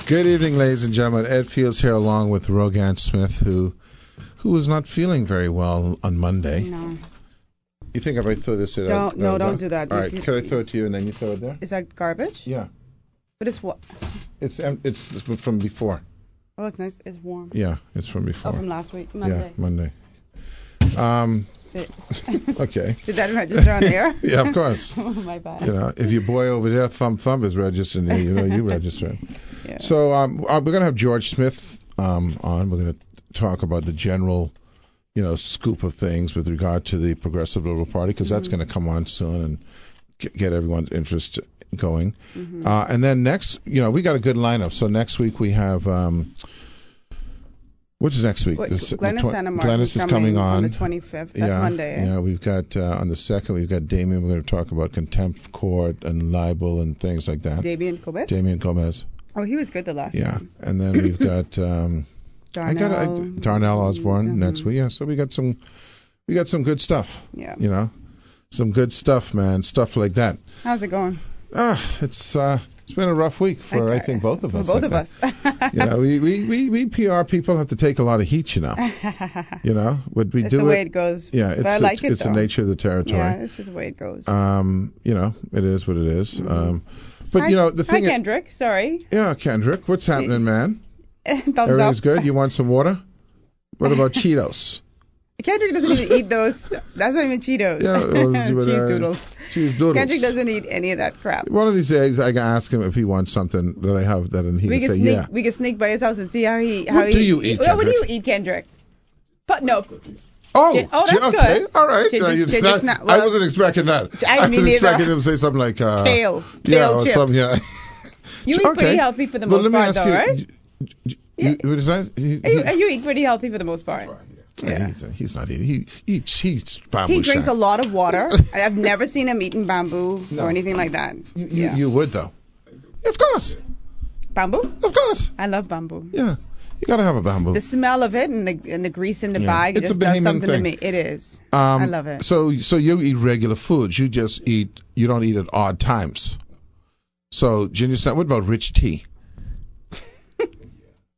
Good evening, ladies and gentlemen. Ed Fields here along with Rogan Smith, who was not feeling very well on Monday. No. You think if I throw this in? Don't do that. All right, can I throw it to you and then you throw it there? Is that garbage? Yeah. But it's what? It's from before. Oh, it's nice. It's warm. Yeah, it's from before. Oh, from last week, Monday. Yeah, Monday. Okay. Did that register on air? Yeah, of course. Oh, my bad. You know, if your boy over there, Thump is registering here, you know you register. Yeah. So we're going to have George Smith on. We're going to talk about the general, scoop of things with regard to the Progressive Liberal Party, because that's going to come on soon and get everyone's interest going. And then next, we got a good lineup. So next week we have, what's next week? Glennis is coming on the 25th. That's Monday. Yeah, we've got, on the 2nd, we've got Damien. We're going to talk about contempt of court and libel and things like that. Damien Gomez. Oh, he was good the last time. And then we've got Darnell Osborne next week. Yeah, so we got some good stuff. Yeah. Some good stuff, man. Stuff like that. How's it going? It's been a rough week for I think both of us. For both of us. We PR people have to take a lot of heat, but we it's do the way it goes. Yeah, but I like it's the nature of the territory. Yeah, it's just the way it goes. It is what it is. But the thing. Hi, Kendrick. Sorry. Yeah, Kendrick. What's happening, man? Thumbs Everything's up. good. You want some water? What about Cheetos? Kendrick doesn't even eat those. That's not even Cheetos. Yeah, cheese doodles. Cheese doodles. Kendrick doesn't eat any of that crap. One of these days, I can ask him if he wants something that I have that, and he can say, yeah. We can sneak by his house and see how he. What do you eat, Kendrick? What do you eat, Kendrick? But no. Oh, that's okay. good. All right. I wasn't expecting that. I was expecting him to say something like kale or chips. something. Yeah. You eat pretty healthy for the most part, though, right? What is that? You eat pretty healthy for the most part. Yeah. He's not eating. He eats bamboo. He drinks a lot of water. I've never seen him eating bamboo or anything like that. You would, though. Of course. Bamboo? Of course. I love bamboo. Yeah. You got to have a bamboo. The smell of it and the grease in the bag just does something to me. It is. I love it. So you eat regular foods. You don't eat at odd times. So, Ginger Snap, what about rich tea?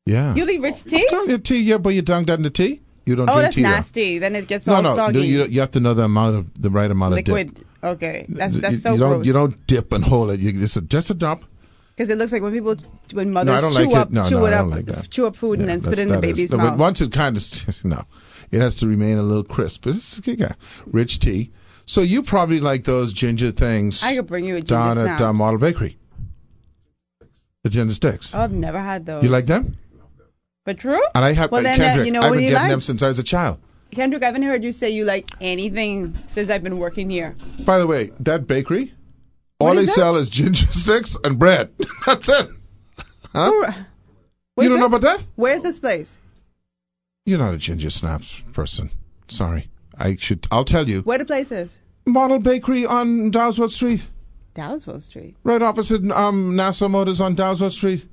Yeah. You eat rich tea? Tea, yeah, but you dunk that in the tea? You don't drink that's tea. nasty. Then it gets all soggy. You have to know the right amount of liquid. Dip. Okay, that's so gross. You don't dip and hold it. It's just a drop. Because it looks like when mothers chew up food and then spit it in the baby's mouth. But once it kind of it has to remain a little crisp. But it's rich tea. So you probably like those ginger things. I could bring you a ginger down snap. at Model Bakery. The ginger sticks. Oh, I've never had those. You like them? But true? And I have, Kendrick, I've been getting them since I was a child. Kendrick, I haven't heard you say you like anything since I've been working here. By the way, that bakery, all they sell is ginger sticks and bread. That's it. Huh? You don't know about that? Where's this place? You're not a ginger snaps person. Sorry. I'll tell you. Where the place is? Model Bakery on Dowswell Street. Dowswell Street? Right opposite Nassau Motors on Dowswell Street.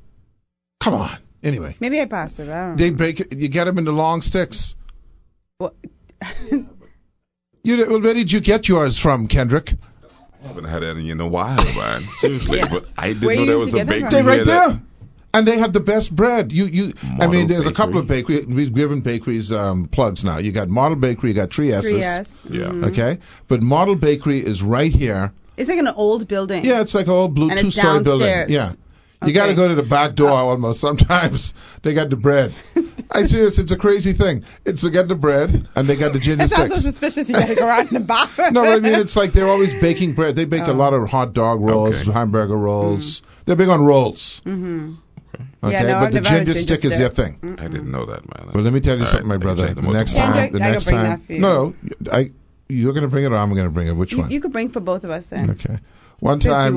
Come on. Anyway. Maybe I passed it. I don't know. They bake it. You get them in the long sticks. What? Where did you get yours from, Kendrick? I haven't had any in a while, man. Seriously. Yeah. But I didn't know there was a bakery. They're right there. And they have the best bread. There's a couple of bakeries. We've given bakeries plugs now. You got Model Bakery, you got 3S's. Yeah. Okay? But Model Bakery is right here. It's like an old building. Yeah, it's like an old blue two-story building. Yeah. You got to go to the back door almost. Sometimes they got the bread. I'm serious. It's a crazy thing. They got the bread and they got the ginger sticks. It sounds so suspicious. You got to go around in the back. No, but I mean, it's like they're always baking bread. They bake a lot of hot dog rolls, hamburger rolls. They're big on rolls. Mm-hmm. Okay, yeah, no, but the ginger stick is their thing. I didn't know that, man. Well, let me tell you something, my brother. The next time, you're going to bring it or I'm going to bring it. Which one? You could bring for both of us then. Okay. One time,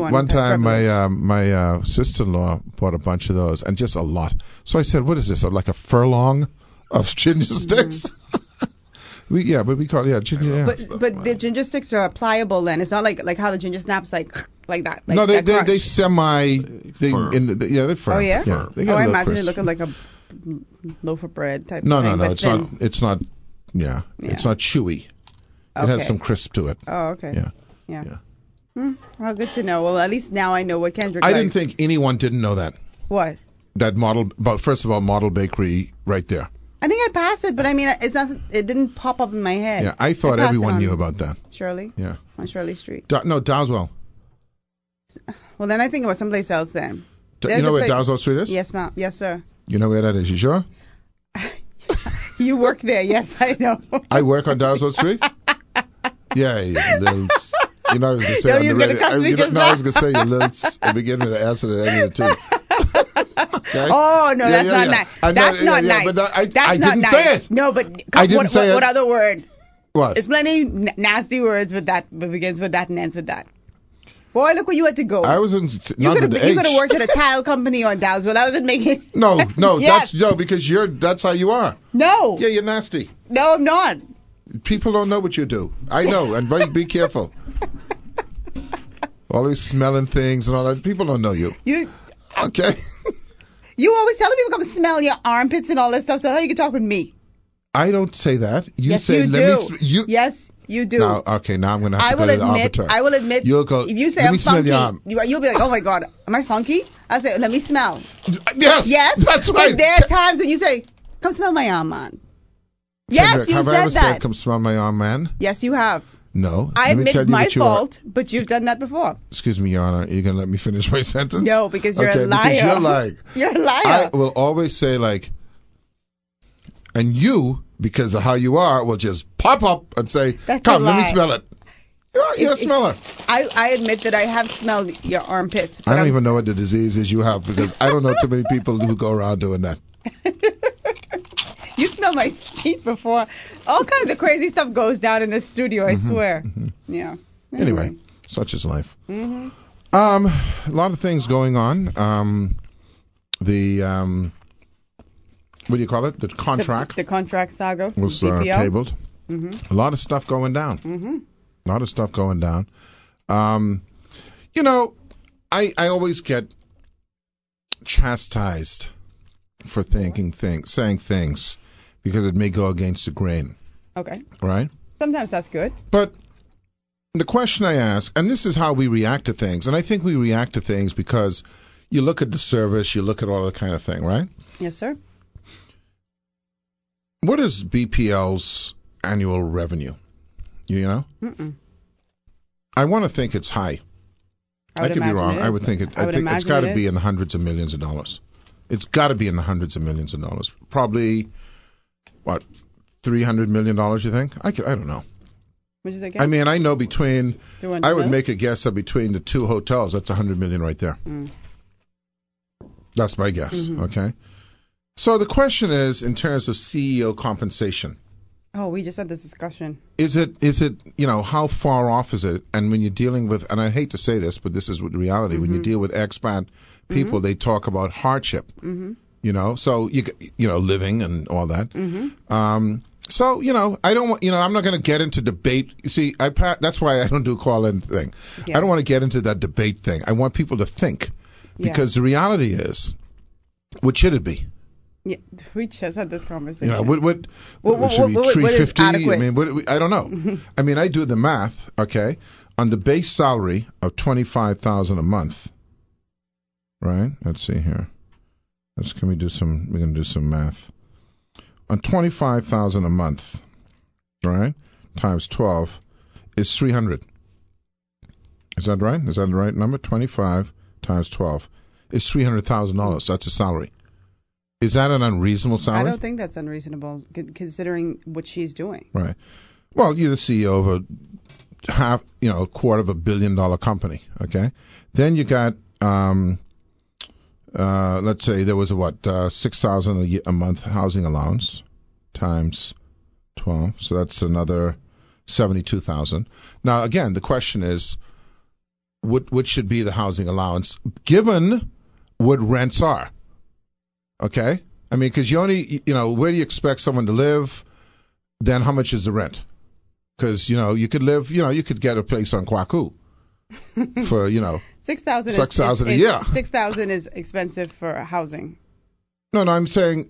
my sister-in-law bought a bunch of those, and just a lot. So I said, "What is this? Like a furlong of ginger sticks?" We call it ginger. Yeah. But the ginger sticks are pliable. Then it's not like how the ginger snaps like that. Like no, they firm. They're firm. Oh yeah. I imagine it looking like a loaf of bread type. No, thing, it's not. It's not. Yeah, it's not chewy. It has some crisp to it. Oh, okay. Yeah. Well, good to know. Well, at least now I know what Kendrick I likes. didn't think anyone didn't know that. What? that model, but first of all, model bakery right there. I think I passed it, but I mean, it's not. It didn't pop up in my head. Yeah, I thought everyone knew about that. Shirley? Yeah. On Shirley Street. No, Dowswell. Well, then I think it was someplace else then. You know where Dowswell Street is? Yes, ma'am. Yes, sir. You know where that is? You sure? You work there. Yes, I know. I work on Dowswell Street? Yeah, you know, I was going to say, I was going to say, you little beginning to answer the end of the two. Okay? Oh, no, that's not nice. That's not nice. But I didn't say it. No, but I didn't say it. What other word? What? It's plenty nasty words with that, but begins with that and ends with that. Boy, look where you had to go. I was in. You could have worked at a tile company on Dowswell. I wasn't making. No, yes. because that's how you are. No. Yeah, you're nasty. No, I'm not. People don't know what you do. I know, and be careful. Always smelling things and all that. People don't know you. Okay. You always tell people come smell your armpits and all that stuff. So how you can talk with me? I don't say that. Yes, say, you do. Yes, you do. Now I'm going to have to go to the arbiter. I will admit. You'll go, if you say I'm funky, you'll be like, oh my God, am I funky? I'll say, let me smell. Yes, that's right. But there are times when you say, come smell my arm, man. Yes, you said that. Have I ever said, come smell my arm, man? Yes, you have. No. I admit my fault, but you've done that before. Excuse me, Your Honor. Are you going to let me finish my sentence? No, because you're a liar. Because you're lying. You're a liar. I will always say, like, and you, because of how you are, will just pop up and say, come, let me smell it. You're a smeller. I admit that I have smelled your armpits. I don't even know what the disease is you have, because I don't know too many people who go around doing that. You smell my feet before. All kinds of crazy stuff goes down in this studio, I swear. Mm-hmm. Yeah. Anyway, such is life. Mm-hmm. A lot of things going on. What do you call it? The contract. The contract saga was tabled. Mm-hmm. A lot of stuff going down. Mm-hmm. A lot of stuff going down. You know, I always get chastised for saying things because it may go against the grain. Okay. Right? Sometimes that's good. But the question I ask, and this is how we react to things, and I think we react to things because you look at the service, you look at all that kind of thing, right? Yes, sir. What is BPL's annual revenue? You know? Mm-mm. I want to think it's high. I could be wrong. I would think it's got to be in the hundreds of millions of dollars. It's got to be in the hundreds of millions of dollars. Probably, what, $300 million, you think? I don't know. What did you say? I mean, I know I would make a guess of between the two hotels, that's $100 million right there. Mm. That's my guess, mm-hmm. Okay? So the question is, in terms of CEO compensation. Oh, we just had this discussion. Is it, how far off is it? And when you're dealing with, and I hate to say this, but this is the reality, mm-hmm. when you deal with expat people, mm-hmm. they talk about hardship, mm-hmm. So, living and all that. Mm-hmm. So, I don't want, I'm not going to get into debate. You see, that's why I don't do call-in thing. Yeah. I don't want to get into that debate thing. I want people to think. Because the reality is, what should it be? Yeah, we just had this conversation. What should be 350? I mean, I don't know. Mm-hmm. I mean, I do the math, okay, on the base salary of $25,000 a month. Right? Let's see here. We're going to do some math. On $25,000 a month, right, times 12 is $300. Is that right? Is that the right number? 25 times 12 is $300,000. That's a salary. Is that an unreasonable salary? I don't think that's unreasonable, considering what she's doing. Right. Well, you're the CEO of a $250 million company. Okay. Then you got, let's say there was $6,000 a month housing allowance times 12, so that's another $72,000. Now, again, the question is, what should be the housing allowance given what rents are? Okay? I mean, because you only, where do you expect someone to live? Then how much is the rent? Because, you could live, you could get a place on Kwaku for, $6,000 a year. $6,000 is expensive for housing. No, I'm saying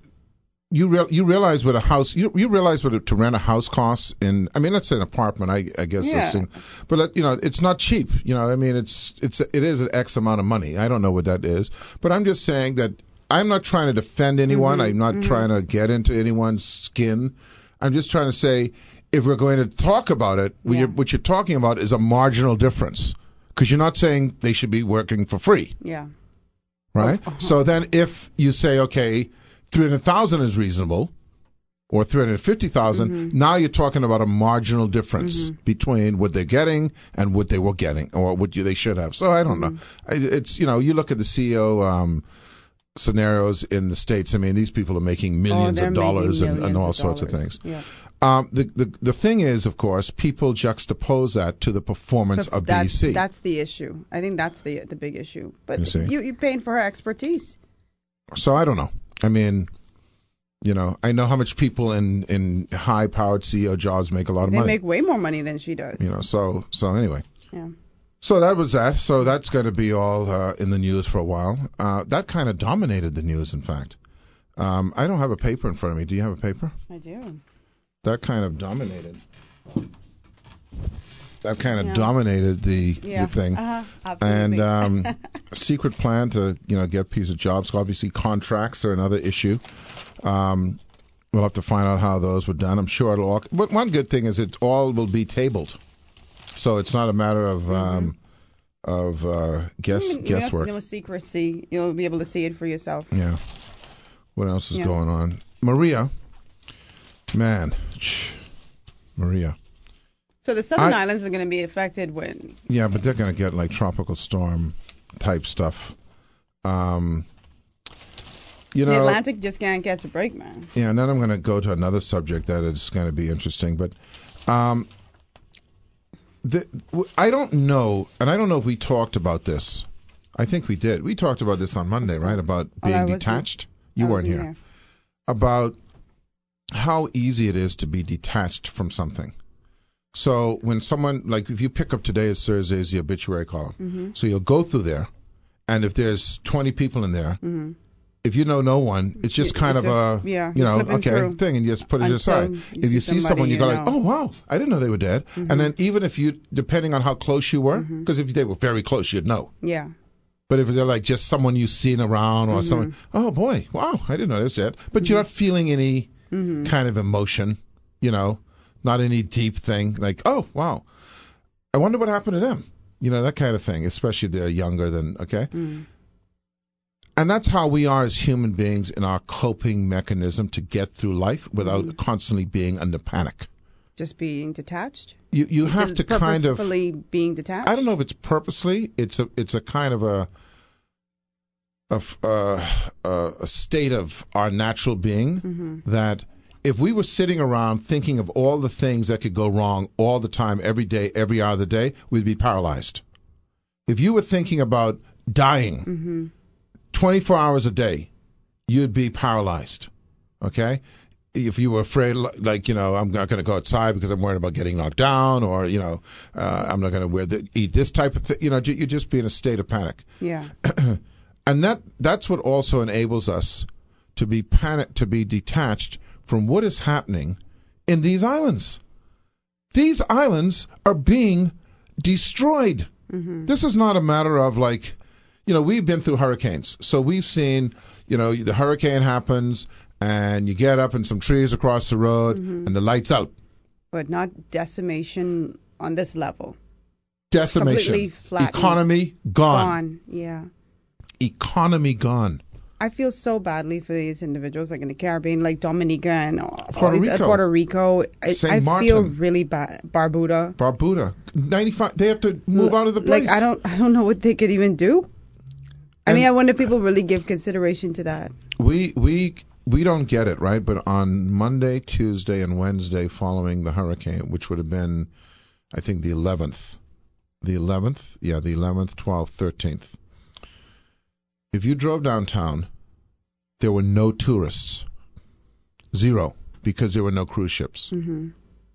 you realize what a house, you realize what to rent a house costs in, I mean, let's say an apartment, I guess. Yeah. But, it's not cheap. I mean, it is an X amount of money. I don't know what that is. But I'm just saying that I'm not trying to defend anyone. I'm not trying to get into anyone's skin. I'm just trying to say, if we're going to talk about it, what you're talking about is a marginal difference, because you're not saying they should be working for free. Yeah. Right? So then if you say, okay, 300,000 is reasonable, or 350,000, now you're talking about a marginal difference between what they're getting and what they were getting, or what they should have. So I don't know. It's, you look at the CEO scenarios in the States. I mean, these people are making millions of dollars and all sorts of things. Yeah. The thing is, of course, people juxtapose that to the performance of BC. That's the issue. I think that's the big issue. But you're paying for her expertise. So I don't know. I mean, I know how much people in high-powered CEO jobs make a lot of money. They make way more money than she does. So anyway. Yeah. So that was that. So that's going to be all in the news for a while. That kind of dominated the news, in fact. I don't have a paper in front of me. Do you have a paper? I do. That kind of dominated. That kind of dominated the thing. Absolutely. And a secret plan to get piece of jobs. Obviously, contracts are another issue. We'll have to find out how those were done. I'm sure it'll all. But one good thing is it all will be tabled, so it's not a matter of guesswork. No secrecy. You'll be able to see it for yourself. Yeah. What else is going on? Maria. Maria. So the Southern Islands are going to be affected when... Yeah, but they're going to get like tropical storm type stuff. The Atlantic just can't catch a break, man. Yeah, and then I'm going to go to another subject that is going to be interesting. But I don't know, and I don't know if we talked about this. I think we did. We talked about this on Monday, right, about being detached. You weren't here. About how easy it is to be detached from something. So when someone, like if you pick up today as Thursday's the obituary column, so you'll go through there, and if there's 20 people in there, if you know no one, it's just kind of thing, and you just put it aside. If you see someone, you go like, oh wow, I didn't know they were dead. And then even if you, depending on how close you were, because if they were very close, you'd know. Yeah. But if they're like just someone you've seen around or someone, oh boy, wow, I didn't know they was dead. But you're not feeling any kind of emotion, not any deep thing like, oh wow, I wonder what happened to them, that kind of thing. Especially if they're younger than And that's how we are as human beings in our coping mechanism to get through life without constantly being under panic. Just being detached? You have to kind of... Purposefully being detached? I don't know if it's purposely. It's a kind of a state of our natural being that if we were sitting around thinking of all the things that could go wrong all the time, every day, every hour of the day, we'd be paralyzed. If you were thinking about dying 24 hours a day, you'd be paralyzed. Okay? If you were afraid, like, I'm not going to go outside because I'm worried about getting knocked down, or, I'm not going to eat this type of thing, you just be in a state of panic. Yeah. And that's what also enables us to be detached from what is happening in these islands. These islands are being destroyed. This is not a matter of like, we've been through hurricanes. So we've seen, the hurricane happens and you get up and some trees across the road and the light's out. But not decimation on this level. Decimation. Completely flattened. Economy gone. Yeah. Economy gone. I feel so badly for these individuals, like in the Caribbean, like Dominica and Puerto Rico. I feel really bad. Barbuda. 95. They have to move out of the place. Like I don't know what they could even do. I wonder if people really give consideration to that. We don't get it, right? But on Monday, Tuesday, and Wednesday following the hurricane, which would have been, I think, the 11th. The 11th? Yeah, the 11th, 12th, 13th. If you drove downtown, there were no tourists. Zero. Because there were no cruise ships.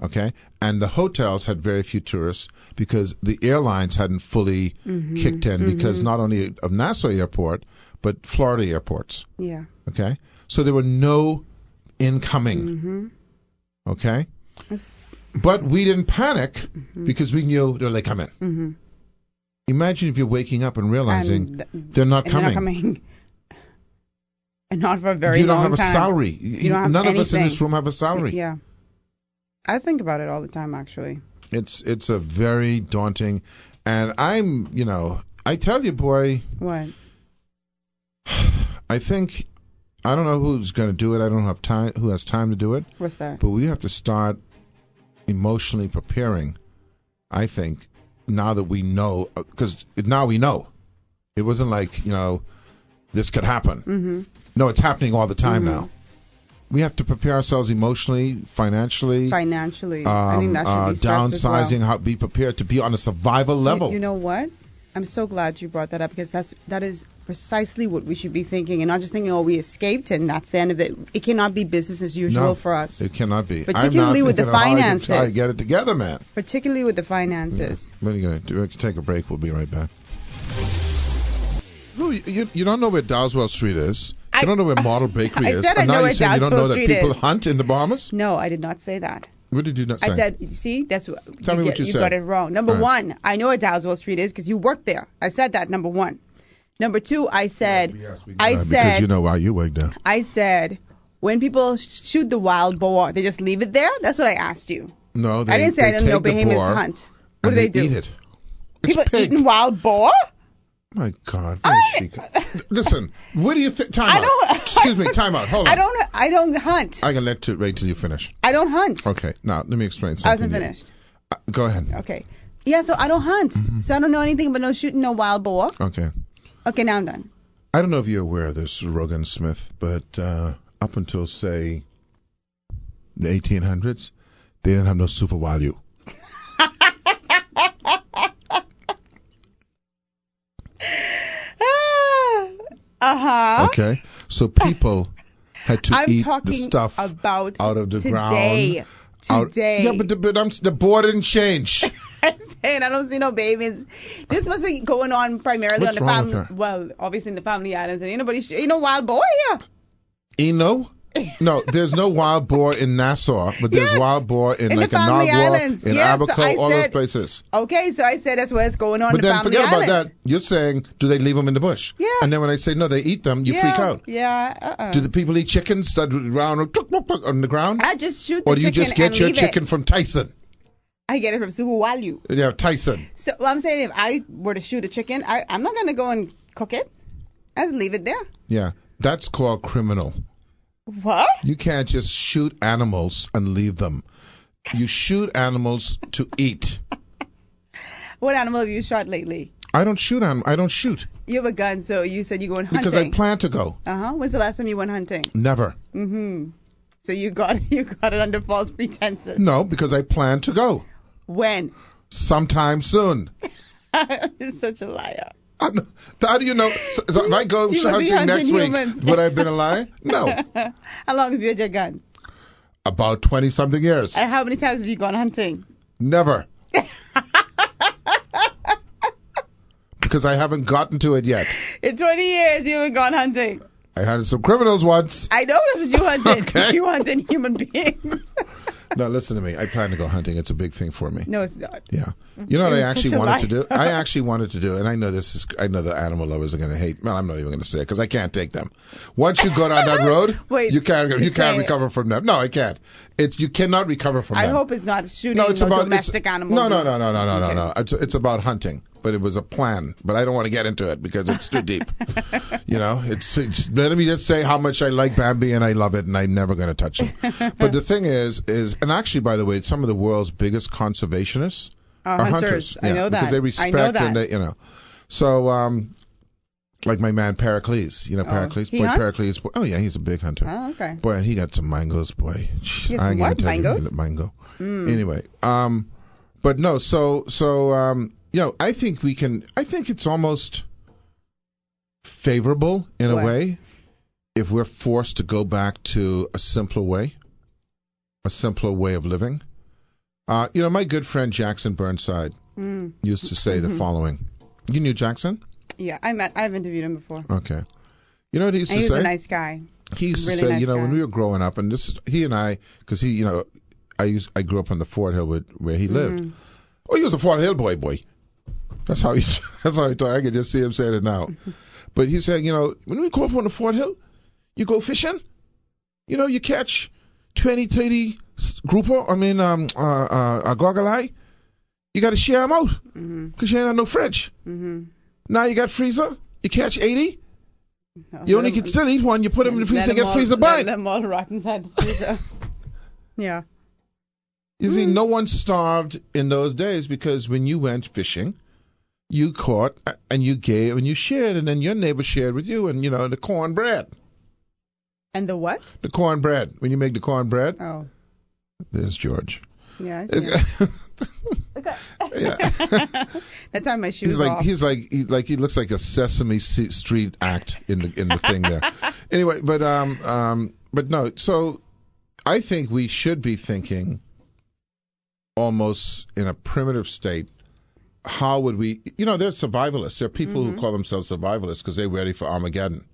Okay? And the hotels had very few tourists because the airlines hadn't fully kicked in because not only of Nassau Airport, but Florida airports. Yeah. Okay? So there were no incoming. Okay? But we didn't panic because we knew they're coming. Imagine if you're waking up and realizing they're not coming. And not for a very long time. You don't have a salary. None of us in this room have a salary. Yeah. I think about it all the time, actually. It's a very daunting, and I tell you, boy. What? I think, I don't know who's going to do it. I don't have time. Who has time to do it? What's that? But we have to start emotionally preparing. I think now that we know, because now we know. It wasn't like this could happen. Mm-hmm. No, it's happening all the time now. We have to prepare ourselves emotionally, financially. I think that should be stressed as well. Downsizing, be prepared to be on a survival level. You know what? I'm so glad you brought that up, because that is precisely what we should be thinking, and not just thinking, we escaped and that's the end of it. It cannot be business as usual for us. It cannot be. Particularly with the finances. Try to get it together, man. Particularly with the finances. Yeah. What are you going to do? We can take a break. We'll be right back. No, you don't know where Dowswell Street is. You don't know where Model Bakery is. I know where Dowswell Street is. You don't know that people hunt in the Bahamas? No, I did not say that. What did you not say? I said, see, that's what. Tell me what you said. You got it wrong. Number one, I know where Dowswell Street is because you worked there. I said that, number one. Number two, I said, because you know why you worked there. I said, when people shoot the wild boar, they just leave it there? That's what I asked you. No, I didn't say I didn't know behemoths hunt. What do they do? Eat it. People eating wild boar? My God. Listen, what do you think? Time out. Excuse me, time out. Hold on. I don't hunt. I can let you wait till you finish. I don't hunt. Okay, now let me explain something. I wasn't finished. Go ahead. Okay. Yeah, so I don't hunt. Mm-hmm. So I don't know anything about no shooting no wild boar. Okay. Okay, now I'm done. I don't know if you're aware of this, Rogan Smith, but up until, say, the 1800s, they didn't have no super value. Uh-huh. Okay. So people had to eat the stuff about out of the ground. Today. Yeah, but the board didn't change. I'm saying I don't see no babies. This must be going on primarily on the family. Well, obviously in the family islands. And ain't no wild boar here. No, there's no wild boar in Nassau, but there's wild boar in like Inagua, in Abaco, all those places. Okay, so I said that's where it's going on. But then forget about that. You're saying, do they leave them in the bush? Yeah. And then when I say no, they eat them, you freak out. Yeah. Do the people eat chickens that round on the ground? I just shoot the chicken. Or do you just get your chicken from Tyson? I get it from Suguwalu. Yeah, Tyson. So I'm saying if I were to shoot a chicken, I'm not gonna go and cook it. I just leave it there. Yeah, that's called criminal. What? You can't just shoot animals and leave them. You shoot animals to eat. What animal have you shot lately? I don't shoot animals. I don't shoot. You have a gun, so you said you're going hunting. Because I plan to go. When's the last time you went hunting? Never. Mm-hmm. So you got it under false pretenses. No, because I plan to go. When? Sometime soon. You're such a liar. How do you know? So if I go hunting next week, would I have been a liar? No. How long have you had your gun? About 20-something years. And how many times have you gone hunting? Never. Because I haven't gotten to it yet. In 20 years, you haven't gone hunting. I hunted some criminals once. I know that's what you hunted. Okay. You hunted human beings. No, listen to me. I plan to go hunting. It's a big thing for me. No, it's not. Yeah. You know what I actually wanted to do? I actually wanted to do, and I know the animal lovers are going to hate. Well, I'm not even going to say it because I can't take them. Once you go down that road, you can't recover from them. No, I can't. You cannot recover from them. I hope it's not shooting domestic animals. No. It's about hunting. But it was a plan. But I don't want to get into it because it's too deep. Let me just say how much I like Bambi and I love it and I'm never going to touch him. But the thing is, and actually, by the way, some of the world's biggest conservationists are hunters. I know that. Because they respect and they, So, like my man Pericles, Pericles. He hunts? Pericles. Oh yeah, he's a big hunter. Oh, okay. Boy, and he got some mangoes, boy. He got some what? Mangoes? Mango. Anyway, but no, I think it's almost favorable in a way if we're forced to go back to a simpler way of living. My good friend Jackson Burnside used to say the following. You knew Jackson? Yeah, I've interviewed him before. Okay. You know what he used to say? He's a nice guy. He used to say, when we were growing up, and he and I, because I grew up on the Fort Hill where he lived. Oh, he was a Fort Hill boy. That's how he thought. I could just see him saying it now. But he said, when we grew up on the Fort Hill, You go fishing, you catch 20, 30 grouper, a goggle eye. You got to share them out because you ain't have no fridge. Mm-hmm. Now you got freezer. You catch 80. No, you only can still eat one. You put them in the freezer and get freezer bind. Let them all rot inside the freezer. Yeah. You see, no one starved in those days because when you went fishing, you caught and you gave and you shared, and then your neighbor shared with you, and the cornbread. And the what? The cornbread. When you make the cornbread. Oh. There's George. Yeah, I see. Yeah. That time my shoes off. He looks like a Sesame Street act in the thing there. Anyway, but no. So I think we should be thinking almost in a primitive state. How would we? They're survivalists. There are people who call themselves survivalists because they're ready for Armageddon.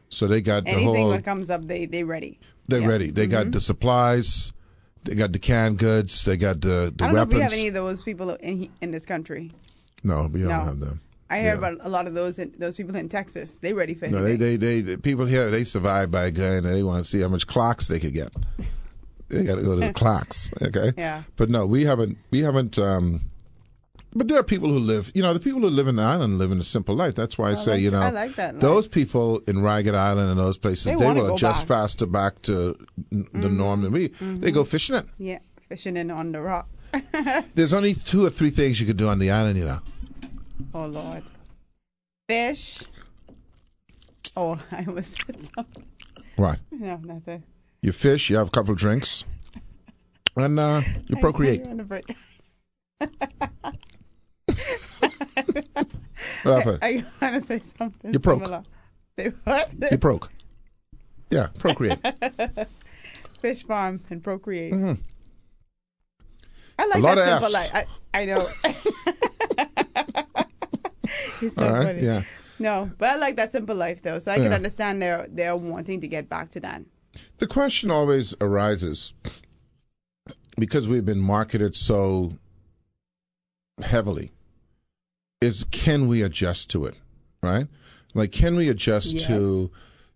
So they got anything that comes up, they ready. They're ready. They got the supplies. They got the canned goods. They got the weapons. I don't know if we have any of those people in this country. No, we don't have them. I hear about a lot of those people in Texas. They ready for anything. No, they people here, they survive by a gun, and they want to see how much clocks they could get. They got to go to the clocks, okay? Yeah. But no, we haven't. But there are people who live. The people who live in the island live in a simple life. That's why I say, I like that life. Those people in Ragged Island and those places, they will adjust faster back to the norm than we. They go fishing it. Yeah, fishing in on the rock. There's only 2 or 3 things you could do on the island, Oh Lord. Fish. Oh, I was something. What? No, nothing. You fish. You have a couple of drinks, and you procreate. What happened? I want to say something. You broke. Say what? You broke. Yeah, procreate. Fish farm and procreate. Mm-hmm. I like that simple life. I know. He's so funny. Yeah. No, but I like that simple life though, so I can understand they're wanting to get back to that. The question always arises because we've been marketed so heavily. Is can we adjust to it, right? Like, can we adjust to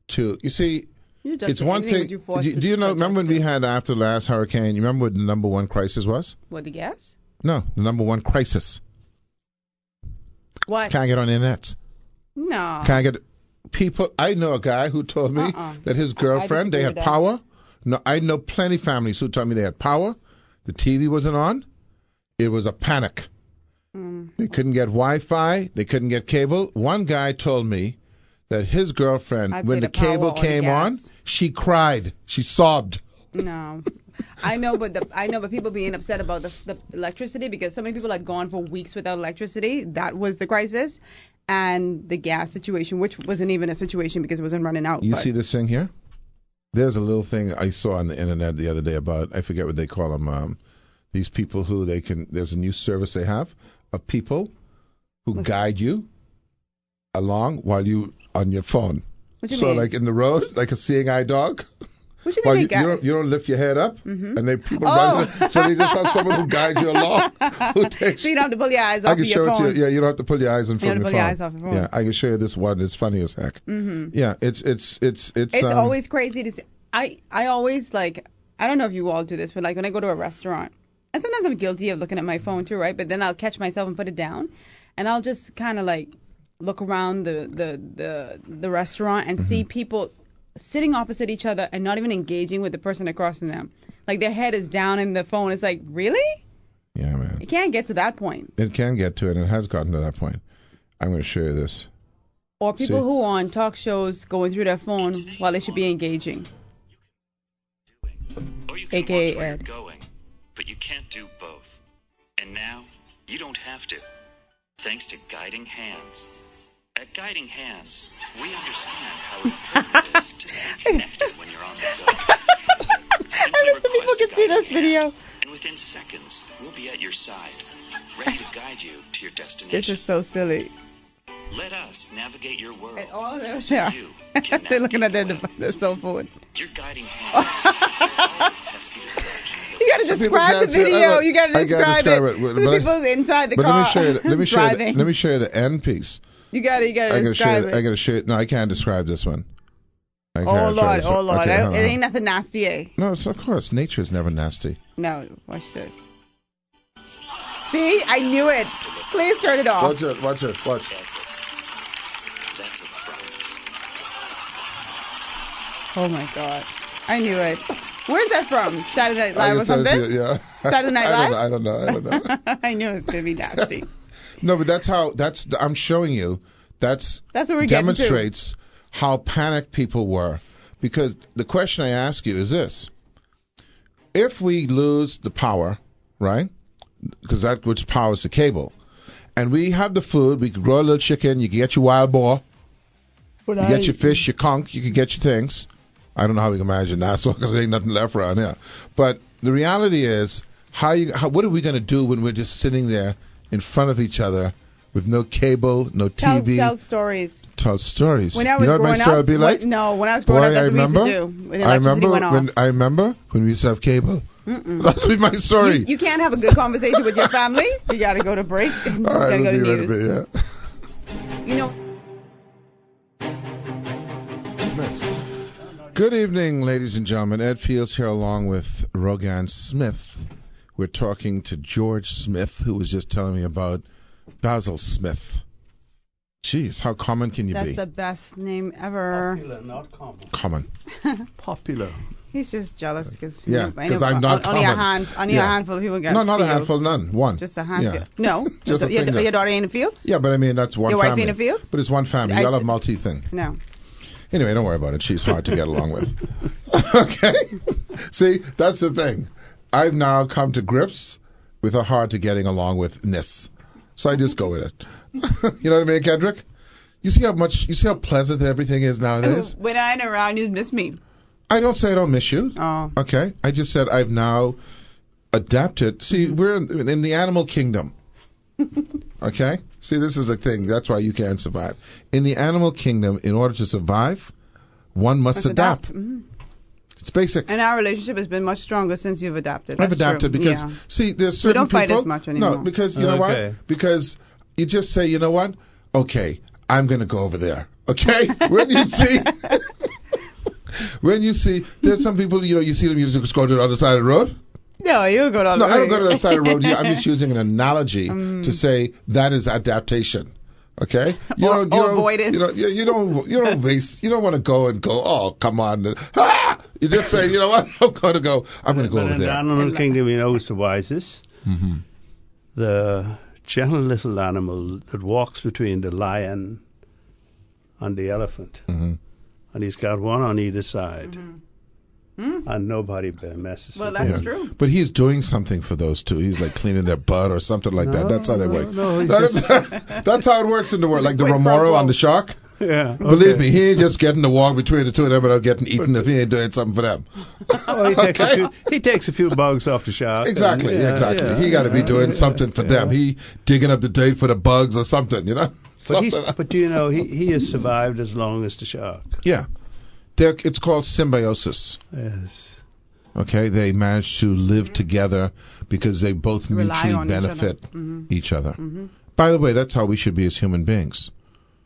you see, it's one thing. Do you know, remember when we had after the last hurricane, you remember what the number one crisis was? What, the gas? No, the number one crisis. What? Can't get on the internet. No. Can't get people. I know a guy who told me that his girlfriend, they had power. No, I know plenty of families who told me they had power. The TV wasn't on. It was a panic. They couldn't get Wi-Fi. They couldn't get cable. One guy told me that his girlfriend, when the cable came on, she cried. She sobbed. No. I know, but people being upset about the electricity because so many people had gone for weeks without electricity. That was the crisis. And the gas situation, which wasn't even a situation because it wasn't running out. You see this thing here? There's a little thing I saw on the internet the other day about, I forget what they call them, these people who there's a new service they have of people who guide you along while you on your phone. What do you mean? Like in the road, like a seeing eye dog. What do you mean? You don't lift your head up, and they people run. So they just have someone who guides you along. So you don't have to pull your eyes off of your phone. You don't have to pull your eyes from your phone. Pull your eyes off your phone. Yeah, I can show you this one. It's funny as heck. Mm-hmm. Yeah, it's always crazy to see. I always I don't know if you all do this, but like when I go to a restaurant, and sometimes I'm guilty of looking at my phone too, right? But then I'll catch myself and put it down, and I'll just kind of look around the restaurant and see people sitting opposite each other and not even engaging with the person across from them. Like their head is down in the phone. It's like, really? Yeah, man. It can't get to that point. It can get to it, and it has gotten to that point. I'm going to show you this. Or people who are on talk shows going through their phone while they should be engaging. Or you can AKA watch where Ed. you're going, but you can't do both. And now, you don't have to. Thanks to Guiding Hands. At Guiding Hands, we understand how important it is to stay connected when you're on the go. I wish the people could see this video. And within seconds, we'll be at your side, ready to guide you to your destination. This is so silly. Let us navigate your world. And all of them, so you can they're looking at navigate their cell phone. Your Guiding Hands will take care of all the pesky distractions. You gotta describe the video. You gotta describe it. The people inside the car. Let me show you the end piece. You gotta describe it. I gotta show you. No, I can't describe this one. Oh Lord. It ain't nothing nasty, eh? No, it's of course. Nature is never nasty. No, watch this. See, I knew it. Please turn it off. Watch it. That's a promise. Oh my God, I knew it. Where's that from? Saturday Night Live or something? Yeah. Saturday Night Live? I don't know. I knew it was gonna be nasty. No, but I'm showing you. That's what we're demonstrates how panicked people were. Because the question I ask you is this: if we lose the power, right? Because that which powers the cable, and we have the food, we can grow a little chicken, you can get your wild boar, you get your fish, your conch, you can get your things. I don't know how we can manage a Nassau because there ain't nothing left around here. But the reality is, what are we going to do when we're just sitting there in front of each other with no cable, no TV? Tell stories. Tell stories. When I was you know what growing my story up, would be like? when I was growing up, that's what we used to do. When the electricity went off. I remember when we used to have cable. That would be my story. You can't have a good conversation with your family. You got to go to break. You got to go to news. You know. Smiths. Good evening, ladies and gentlemen. Ed Fields here along with Rogan Smith. We're talking to George Smith, who was just telling me about Basil Smith. Jeez, how common can you be? That's the best name ever. Popular, not common. Common. Popular. He's just jealous because I'm not only common. A handful of people get No, not Fields. a handful, none. One. Just a handful. Yeah. No. Just a your finger. daughter ain't in Fields? Yeah, but I mean, that's one your family. Your wife ain't in Fields? But it's one family. Y'all have multi-thing. No. Anyway, don't worry about it. She's hard to get along with. Okay? See, that's the thing. I've now come to grips with her hard to getting along with-ness. So I just go with it. You know what I mean, Kendrick? You see how pleasant everything is nowadays? When I ain't around, you miss me. I don't say I don't miss you. Oh. Okay? I just said I've now adapted. See, we're in the animal kingdom. Okay? See, this is a thing. That's why you can't survive. In the animal kingdom, in order to survive, one must adapt. Mm-hmm. It's basic. And our relationship has been much stronger since you've adapted. I've adapted true. because, see, there's certain we don't people. Fight as much anymore. No, because, you know what? Because you just say, you know what? Okay, I'm going to go over there. Okay? When you see, there's some people, you see them, you just go to the other side of the road. No, you go down the road. No, I don't go to the side of the road. I'm just using an analogy to say that is adaptation. Okay? Or avoidance. You don't waste. You don't want to go. Oh, come on. You just say, you know what? I'm going to go over there. In the animal kingdom, you know who's the wisest? Mm-hmm. The gentle little animal that walks between the lion and the elephant. Mm-hmm. And he's got one on either side. Mm-hmm. And nobody messes with him. Well, that's true. But he's doing something for those two. He's like cleaning their butt or something like that. That's how they work. That's how it works in the world. Like the Romero on the shark. Yeah. Believe me, he ain't just getting the walk between the two of them without getting eaten if he ain't doing something for them. He takes a few bugs off the shark. Exactly. He got to be doing something for them. He digging up the dirt for the bugs or something, you know. But you know, he has survived as long as the shark. Yeah. It's called symbiosis. Yes. Okay, they manage to live together because they both mutually benefit each other. Mm-hmm. By the way, that's how we should be as human beings.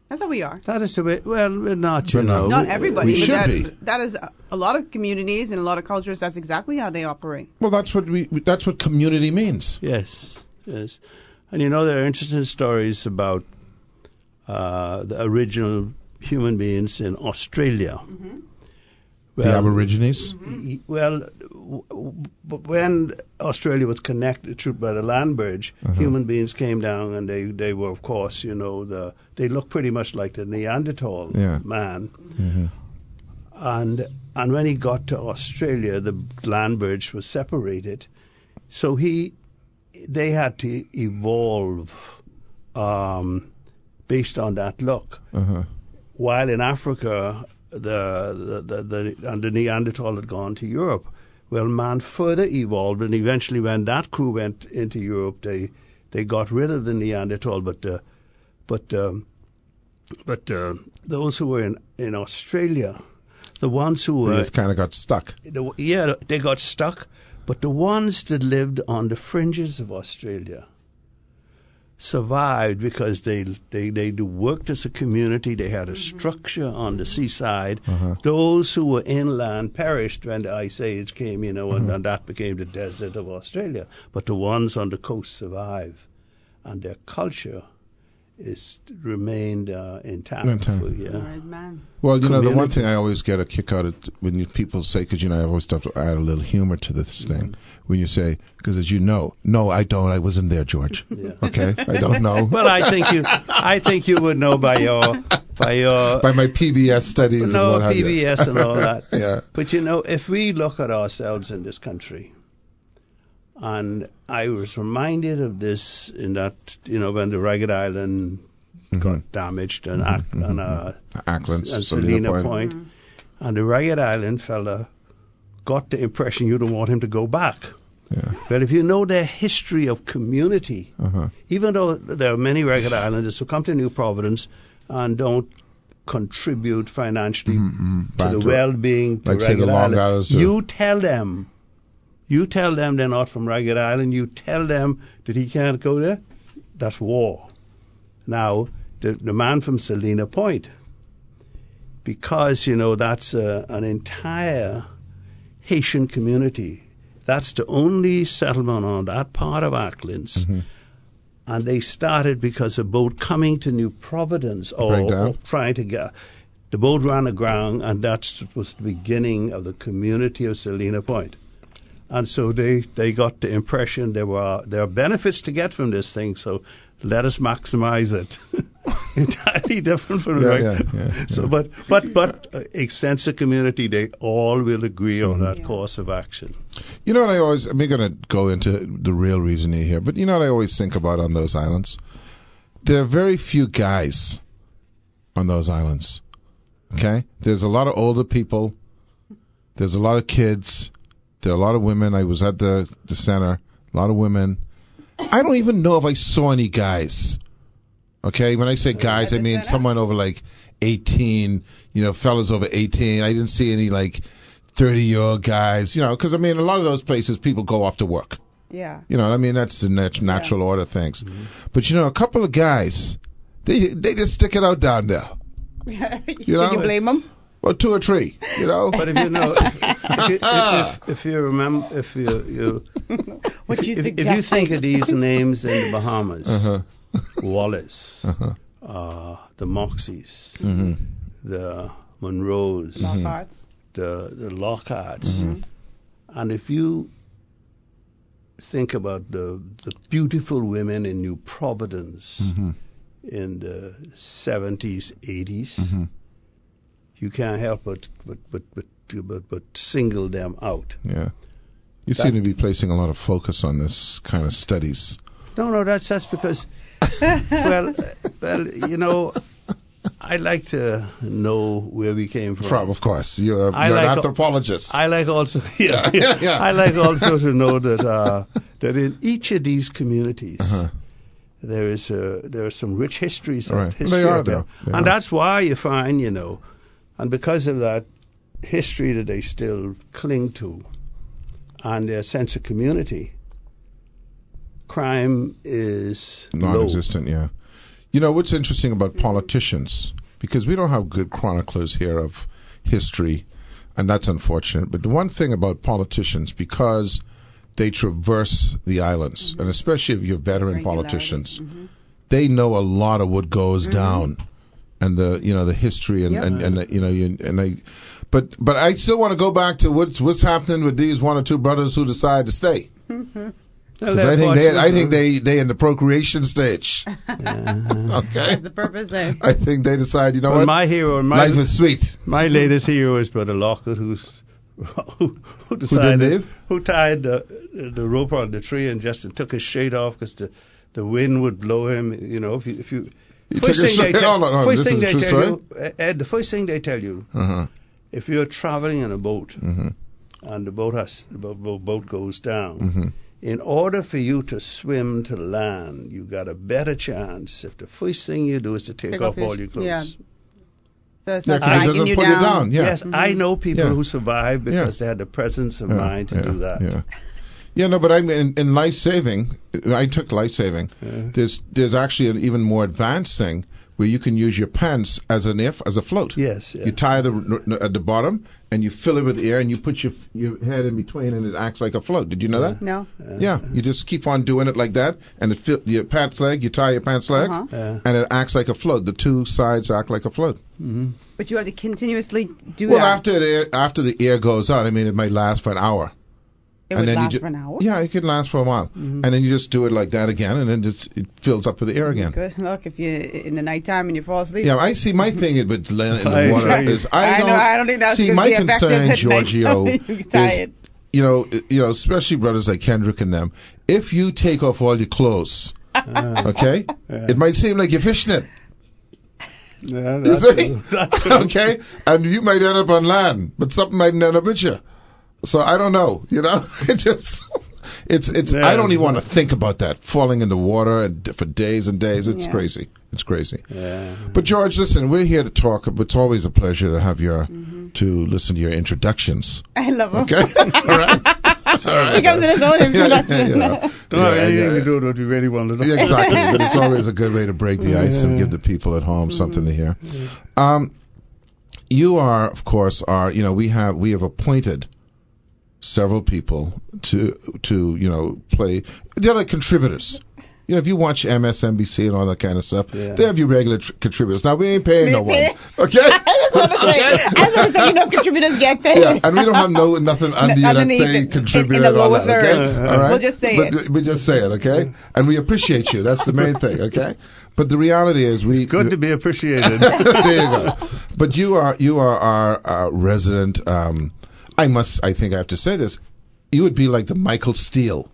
That's how we are. That is the way. Well, we're not, you We're know. Not everybody. We should be. That is a lot of communities and a lot of cultures. That's exactly how they operate. Well, that's what community means. Yes. And you know, there are interesting stories about the original human beings in Australia. Mm-hmm. The Aborigines? Well, when Australia was connected by the land bridge, human beings came down and they were, of course, you know, they looked pretty much like the Neanderthal man. Mm-hmm. And when he got to Australia, the land bridge was separated. So they had to evolve based on that look. While in Africa, the Neanderthal had gone to Europe. Well, man further evolved, and eventually, when that crew went into Europe, they got rid of the Neanderthal. But those who were in Australia, the ones who were just kind of got stuck. They got stuck. But the ones that lived on the fringes of Australia, survived because they worked as a community. They had a structure on the seaside. Those who were inland perished when the Ice Age came, and that became the desert of Australia. But the ones on the coast survived, and their culture is remained intact. Right, man. Well, the one thing I always get a kick out of when people say, because I always have to add a little humor to this thing. When you say, because as you know, no, I don't. I wasn't there, George. Yeah. Okay, I don't know. Well, I think you would know by my PBS studies. No, and what PBS and all that. Yeah. But if we look at ourselves in this country, and I was reminded of this in that when the Ragged Island got damaged and Acklands, and Salina Point, and the Ragged Island fella got the impression you don't want him to go back. Yeah. But if you know their history of community, even though there are many Ragged Islanders who come to New Providence and don't contribute financially to the well-being to Ragged Island, you tell them they're not from Ragged Island. You tell them that he can't go there. That's war. Now, the man from Salina Point, because that's an entire Haitian community. That's the only settlement on that part of Acklands. And they started because a boat coming to New Providence or trying to get the boat ran aground, and that was the beginning of the community of Salina Point. And so they got the impression there are benefits to get from this thing, so let us maximize it. Entirely different from So, but extensive community, they all will agree on that course of action. You know what I'm going to go into the real reasoning here, but you know what I always think about on those islands? There are very few guys on those islands. Okay? There's a lot of older people. There's a lot of kids. There are a lot of women. I was at the center. A lot of women. I don't even know if I saw any guys. Okay? When I say guys, I mean someone over like 18, fellas over 18. I didn't see any like 30-year-old guys, because a lot of those places people go off to work. Yeah. That's the natural order of things. But, a couple of guys, they just stick it out down there. Can you blame them? Well, 2 or 3, But if you remember, if you think of these names in the Bahamas, Wallace, the Moxies, the Monroes, Lockharts, the Lockharts, and if you think about the beautiful women in New Providence in the 70s, 80s. You can't help but single them out. Yeah. You seem to be placing a lot of focus on this kind of studies. No, that's because, well, I like to know where we came from. Of course, you're an anthropologist. I like also, I like also to know that in each of these communities. There are some rich histories. Right. They are, though. And that's why you find, and because of that history that they still cling to and their sense of community, crime is non-existent, low. Yeah. What's interesting about politicians, because we don't have good chroniclers here of history, and that's unfortunate, but the one thing about politicians, because they traverse the islands, and especially if you're veteran politicians, they know a lot of what goes down, and the history but I still want to go back to what's happening with these 1 or 2 brothers who decide to stay. Because I think they in the procreation stage. Okay, that's the purpose. I think they decide. What? Life is sweet. My latest hero is Brother Lockwood, who tied the rope on the tree and just took his shade off because the wind would blow him. If you the first thing they tell you, if you're traveling in a boat and the boat goes down, in order for you to swim to land, you got a better chance if the first thing you do is to take off all your clothes. Yeah. So it's not dragging you down. Yes, I know people who survived because they had the presence of mind to do that. Yeah, no, but I mean, in life saving, I took life saving. There's actually an even more advanced thing where you can use your pants as a float. Yes. Yeah. You tie at the bottom and you fill it with air and you put your head in between and it acts like a float. Did you know that? No. Yeah, you just keep on doing it like that, and your pants leg, you tie your pants leg, and it acts like a float. The two sides act like a float. Mm-hmm. But you have to continuously do Well, that. after the air goes out, I mean, it might last for an hour. It would last for an hour? Yeah, it could last for a while. Mm-hmm. And then you just do it like that again, and then it fills up with air again. Good luck if you in the nighttime and you fall asleep. Yeah, I see. My thing is with laying in the water is I don't think that's see gonna my be concern, effective at Giorgio, night. You tie it. you know, especially brothers like Kendrick and them. If you take off all your clothes, okay, it might seem like you're fishing it. Yeah, You see? Okay, and you might end up on land, but something might end up with you. So I don't know, you know. It's I don't even want to think about that, falling in the water and for days and days. It's crazy. It's crazy. Yeah. But George, listen, we're here to talk. It's always a pleasure to have to listen to your introductions. I love him. Okay, all right. It's all right. He comes in his own introduction. Don't have anything to do with what you really want to know. Yeah, exactly. But it's always a good way to break the ice and give the people at home something to hear. You are, of course, we have appointed several people to play. They're like contributors. You know, if you watch MSNBC and all that kind of stuff, they have your regular contributors. Now, we ain't paying no one. Okay? I was going to say, contributors get paid. Yeah, and we don't have nothing under you that say contributor in the and all lower that, okay? third. All right? We'll just say it. We just say it, okay? And we appreciate you. That's the main thing, okay? But the reality is It's good to be appreciated. There you go. But you are our resident, I think I have to say this, you would be like the Michael Steele.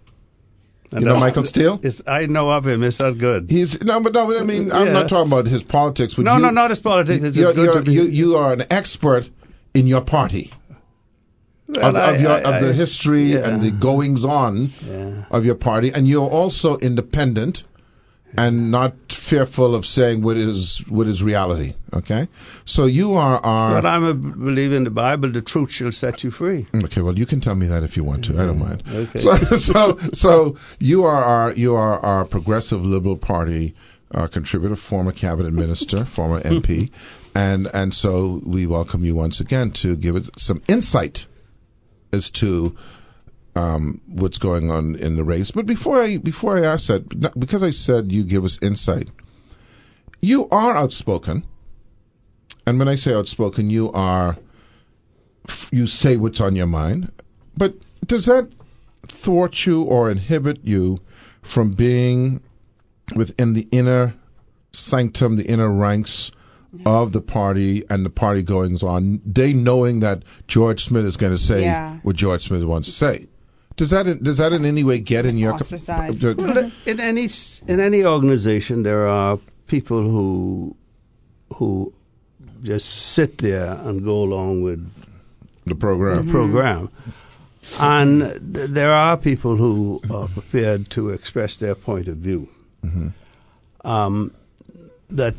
You know Michael Steele? I know of him. Is that good? I mean, I'm not talking about his politics. No, not his politics. You are an expert in your party. Well, of the history and the goings on of your party, and you're also independent and not fearful of saying what is reality. Okay, so you are our. But I believe in the Bible. The truth shall set you free. Okay, well you can tell me that if you want to. I don't mind. Okay. So you are our Progressive Liberal Party contributor, former cabinet minister, former MP, and so we welcome you once again to give us some insight as to what's going on in the race. But before I ask that, because I said you give us insight, you are outspoken, and when I say outspoken, you say what's on your mind. But does that thwart you or inhibit you from being within the inner sanctum, the inner ranks of the party and the party goings on, they knowing that George Smith is going to say what George Smith wants to say? Does that in any way get in your ostracized? In any organization, there are people who just sit there and go along with the program. Mm-hmm. And there are people who are prepared to express their point of view. Mm-hmm. That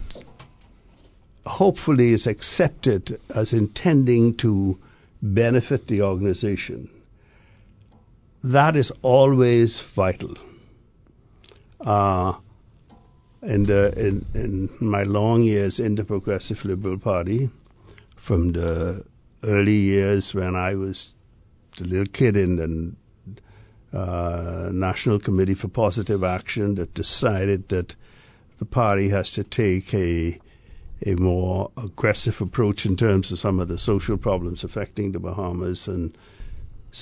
hopefully is accepted as intending to benefit the organization. That is always vital. In my long years in the Progressive Liberal Party, from the early years when I was the little kid in the National Committee for Positive Action that decided that the party has to take a more aggressive approach in terms of some of the social problems affecting the Bahamas, and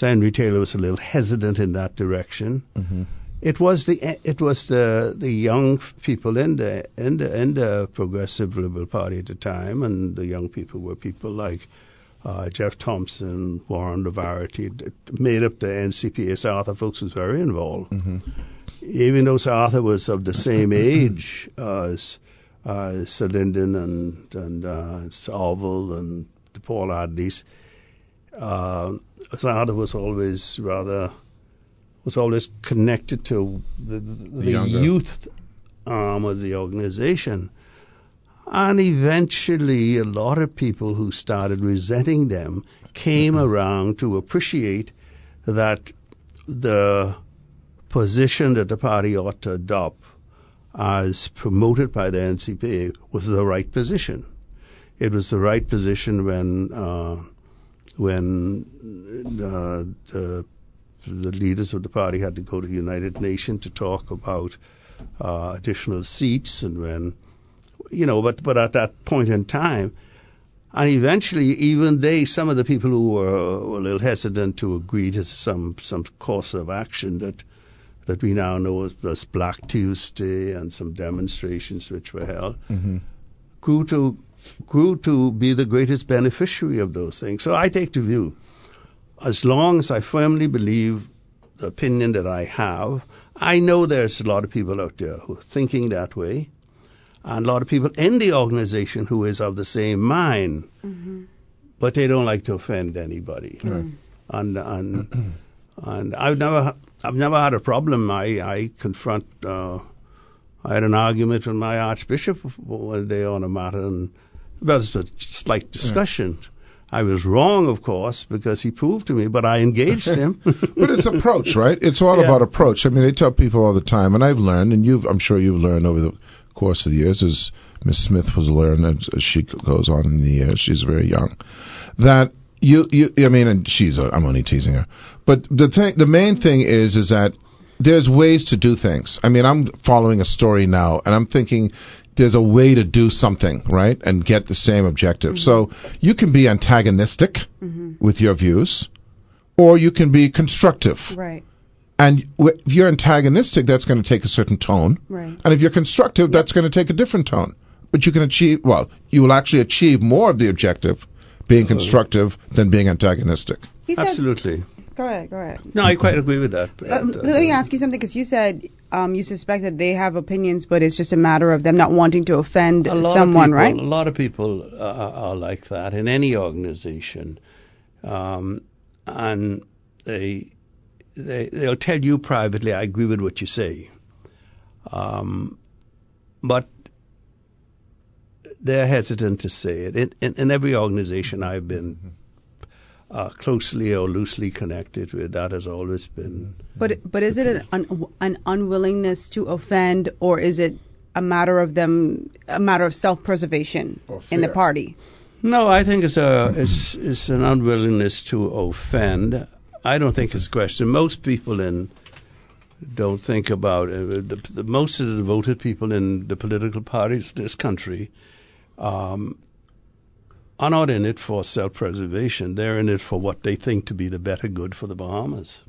Henry Taylor was a little hesitant in that direction. Mm-hmm. It was the young people in the Progressive Liberal Party at the time, and the young people were people like Jeff Thompson, Warren Levarity, that made up the NCP. Sir Arthur Folks was very involved. Mm-hmm. Even though Sir Arthur was of the same age as Sir Lyndon and Sir Orville and Paul Adleys, Sir Arthur was always connected to the youth arm of the organization. And eventually a lot of people who started resenting them came around to appreciate that the position that the party ought to adopt, as promoted by the NCP, was the right position. It was the right position when the leaders of the party had to go to the United Nations to talk about additional seats, and when, but at that point in time, and eventually even some of the people who were a little hesitant to agree to some course of action that we now know as Black Tuesday and some demonstrations which were held, grew to be the greatest beneficiary of those things. So I take the view, as long as I firmly believe the opinion that I have, I know there's a lot of people out there who are thinking that way, and a lot of people in the organization who is of the same mind, but they don't like to offend anybody. And I've never had a problem. I confront. I had an argument with my Archbishop one day on a matter, and about a slight discussion. I was wrong, of course, because he proved to me, but I engaged him. But it's approach, right? It's all about approach. I mean, they tell people all the time, and I've learned, and I'm sure you've learned over the course of the years, as Miss Smith was learning as she goes on in the years, she's very young, that I'm only teasing her, but the main thing is that there's ways to do things. I mean, I'm following a story now, and I'm thinking there's a way to do something, right, and get the same objective. So you can be antagonistic with your views, or you can be constructive. Right. And if you're antagonistic, that's going to take a certain tone. Right. And if you're constructive, that's going to take a different tone. But you will actually achieve more of the objective being constructive than being antagonistic. Absolutely. Go ahead. No, I quite agree with that. Let me ask you something, because you said you suspect that they have opinions, but it's just a matter of them not wanting to offend someone, right? A lot of people are like that in any organization, and they'll tell you privately, I agree with what you say, but they're hesitant to say it. In every organization I've been closely or loosely connected with, that has always been. But is it an unwillingness to offend, or is it a matter of self-preservation in the party? No, I think it's an unwillingness to offend. I don't think it's a question. Most people don't think about it. Most of the devoted people in the political parties of this country are not in it for self-preservation. They're in it for what they think to be the better good for the Bahamas.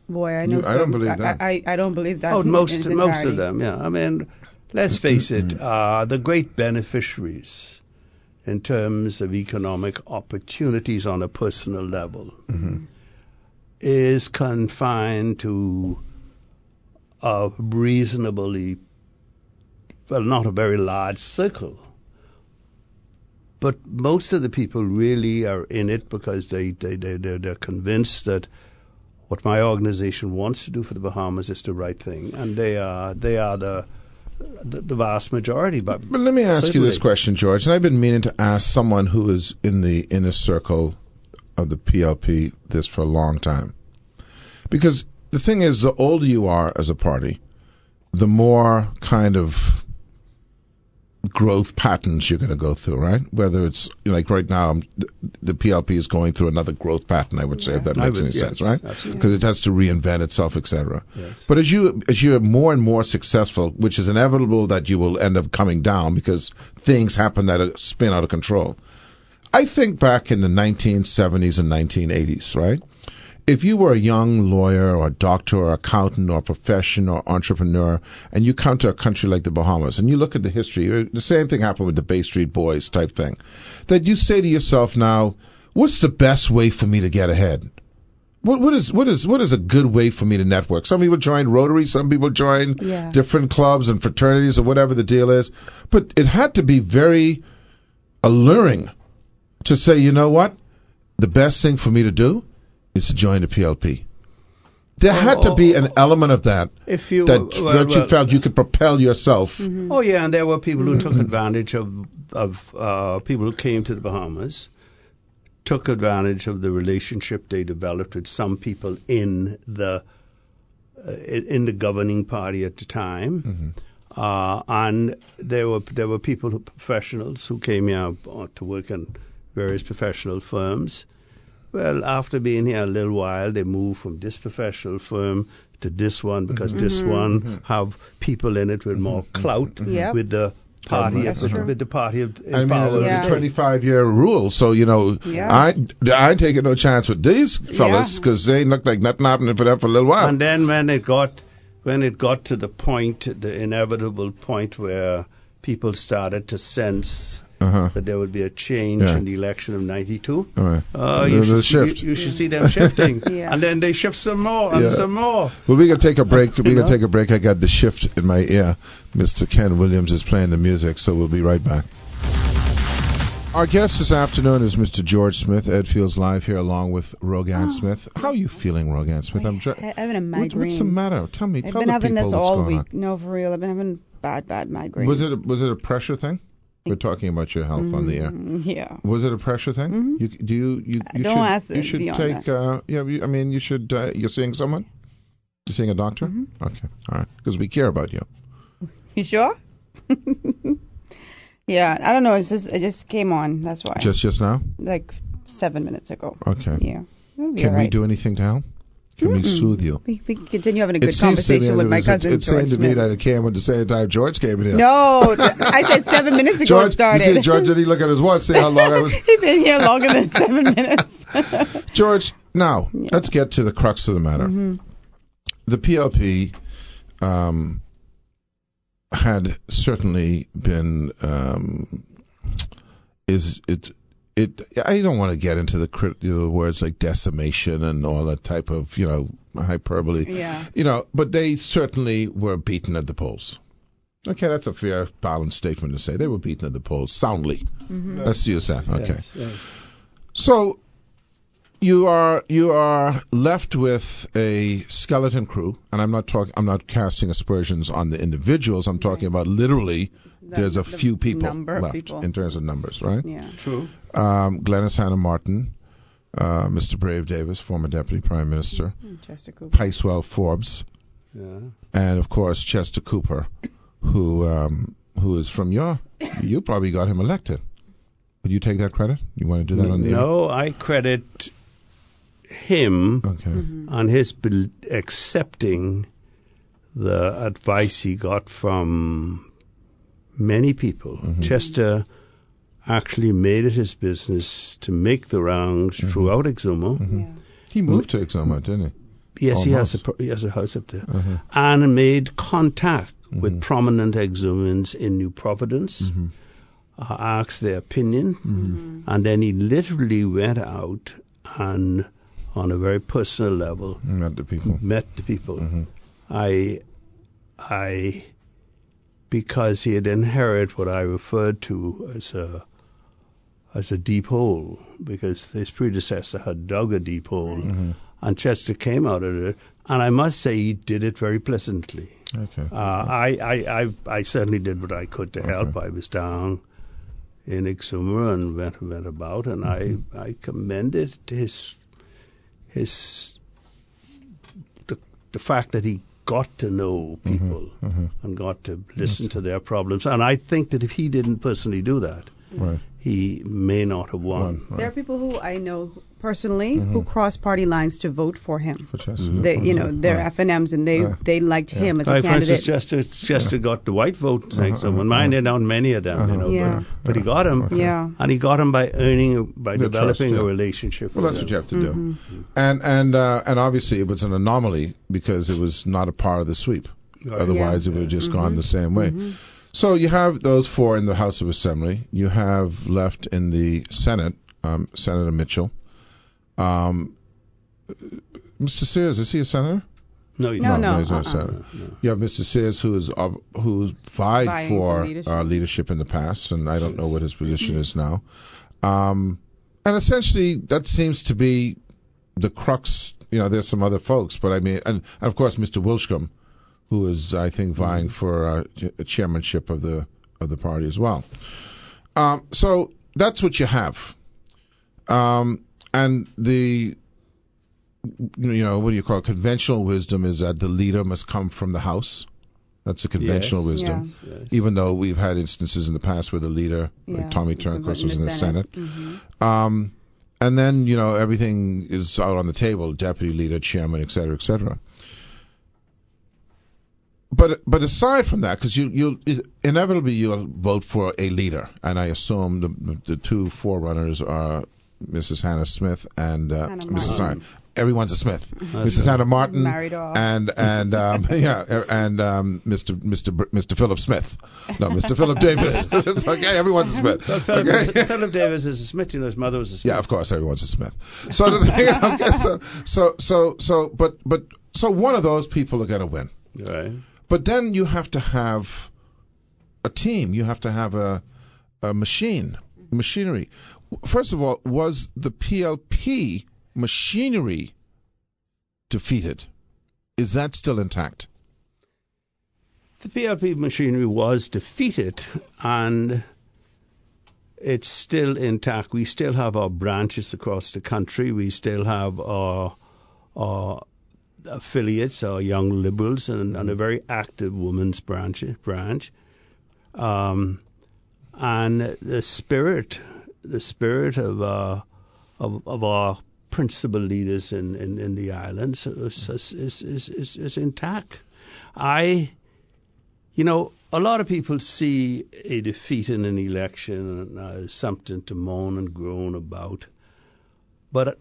Boy, I know. I don't believe that. I don't believe that. Oh, most of them, yeah. I mean, let's face it, the great beneficiaries in terms of economic opportunities on a personal level is confined to a reasonably, well, not a very large circle. But most of the people really are in it because they're convinced that what my organization wants to do for the Bahamas is the right thing, and they are the vast majority. But let me ask you this question, George, and I've been meaning to ask someone who is in the inner circle of the PLP this for a long time, because the thing is, the older you are as a party, the more kind of growth patterns you're going to go through, right? Whether it's like right now, the PLP is going through another growth pattern, I would say, if that makes any sense, right? Because it has to reinvent itself, etc. Yes. But as you're more and more successful, which is inevitable that you will end up coming down because things happen that spin out of control. I think back in the 1970s and 1980s, right? If you were a young lawyer or doctor or accountant or professional or entrepreneur, and you come to a country like the Bahamas and you look at the history, the same thing happened with the Bay Street Boys type thing, that you say to yourself now, what's the best way for me to get ahead? What is a good way for me to network? Some people join Rotary, some people join different clubs and fraternities or whatever the deal is. But it had to be very alluring to say, you know what? The best thing for me to do is to join the PLP. There had to be an element of that you felt you could propel yourself. Mm-hmm. Oh yeah, and there were people who took advantage of people who came to the Bahamas, took advantage of the relationship they developed with some people in the in the governing party at the time. And there were people, professionals, who came here to work in various professional firms. Well, after being here a little while, they moved from this professional firm to this one because this one have people in it with more clout with the party with the party of power. It's a 25-year rule, so I ain't taking no chance with these fellas because they ain't look like nothing happening for them for a little while. And then when it got to the point, the inevitable point where people started to sense that there would be a change in the election of '92. You should see them shifting, and then they shift some more and some more. Well, we can take a break. I got the shift in my ear. Mr. Ken Williams is playing the music, so we'll be right back. Our guest this afternoon is Mr. George Smith. Ed Fields Live here along with Rogan Smith. How are you feeling, Rogan Smith? I'm having a migraine. What's the matter? Tell me. I've been having this all week. No, for real. I've been having bad migraines. Was it a pressure thing? We're talking about your health on the air. Yeah. Was it a pressure thing? Mm-hmm. Don't ask you should take. You should. You're seeing someone? You're seeing a doctor? Mm-hmm. Okay. All right. Because we care about you. You sure? Yeah. I don't know. It just came on. That's why. Just now? Like 7 minutes ago. Okay. Yeah. Can we do anything to help? Can we soothe you? We can continue having a good conversation with my cousin, It seemed to me that it came at the same time George came in here. No, I said 7 minutes ago it started. You see, George didn't look at his watch, see how long I was. He's been here longer than 7 minutes. George, now, let's get to the crux of the matter. Mm-hmm. The PLP had certainly been, I don't want to get into the words like decimation and all that type of, hyperbole. Yeah. But they certainly were beaten at the polls. Okay, that's a fair, balanced statement to say. They were beaten at the polls soundly. Mm-hmm. Let's use that. Okay. Yes. So you are left with a skeleton crew, and I'm not casting aspersions on the individuals. I'm talking about literally. There's a few people left in terms of numbers, right? Yeah. True. Glenys Hanna Martin, Mr. Brave Davis, former Deputy Prime Minister, Chester Cooper. Picewell Forbes, and of course Chester Cooper, who is from you probably got him elected. Would you take that credit? You want to do that on the air? No, I credit him on his accepting the advice he got from many people. Chester actually made it his business to make the rounds throughout Exuma. He moved to Exuma, didn't he? Yes, he has a house up there. And made contact with prominent Exumans in New Providence, asked their opinion, and then he literally went out and, on a very personal level, met the people. I because he had inherited what I referred to as a deep hole, because his predecessor had dug a deep hole, and Chester came out of it, and I must say he did it very pleasantly. Okay. I certainly did what I could to help. I was down in Exuma and went about, and I commended the fact that he got to know people and got to listen to their problems. And I think that if he didn't personally do that, he may not have won. There are people who I know personally who cross party lines to vote for him. For Chester. They're FNMs and they liked him as a candidate. For instance, Chester got the white vote next to him. Mine didn't own many of them, but he got him. And he got him by developing a relationship. Well, that's what you have to do. And obviously it was an anomaly because it was not a part of the sweep. Otherwise it would have just gone the same way. So you have those four in the House of Assembly. You have left in the Senate, Senator Mitchell. Mr. Sears, is he a senator? No, he's not. No, he's not a senator. No. You have Mr. Sears, who's vied for leadership in the past, and I don't know what his position is now. And essentially, that seems to be the crux. There's some other folks, but I mean, and of course, Mr. Wilshcombe, who is, I think, vying for a chairmanship of the party as well. So that's what you have. And what do you call it? Conventional wisdom is that the leader must come from the House. That's a conventional wisdom. Yes. Even though we've had instances in the past where the leader, like Tommy Turnquist, was in the Senate. Mm-hmm. And then, everything is out on the table, deputy leader, chairman, et cetera, et cetera. But aside from that, because inevitably you'll vote for a leader, and I assume the two forerunners are Mrs. Hannah Smith and Mrs. Martin. Everyone's a Smith. Mrs. Hannah Martin married off. and Mr. Philip Smith. No, Mr. Philip Davis. It's okay, everyone's a Smith. Okay? Philip Davis is a Smith. His mother was a Smith. Yeah, of course, everyone's a Smith. So the thing, so one of those people are going to win. Right. But then you have to have a team. You have to have a machinery. First of all, was the PLP machinery defeated? Is that still intact? The PLP machinery was defeated, and it's still intact. We still have our branches across the country. We still have our affiliates, our young liberals, and a very active women's branch. And the spirit of our principal leaders in the islands is intact. A lot of people see a defeat in an election as something to moan and groan about, but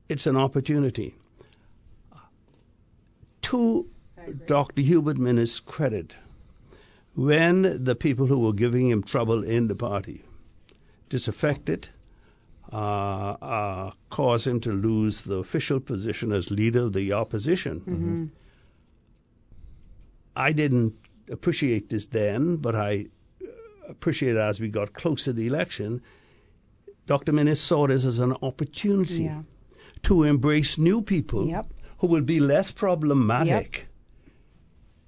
it's an opportunity. To Dr. Hubert Minnis' credit, when the people who were giving him trouble in the party disaffected, caused him to lose the official position as leader of the opposition. Mm-hmm. I didn't appreciate this then, but I appreciate it as we got closer to the election. Dr. Minnis saw this as an opportunity to embrace new people who would be less problematic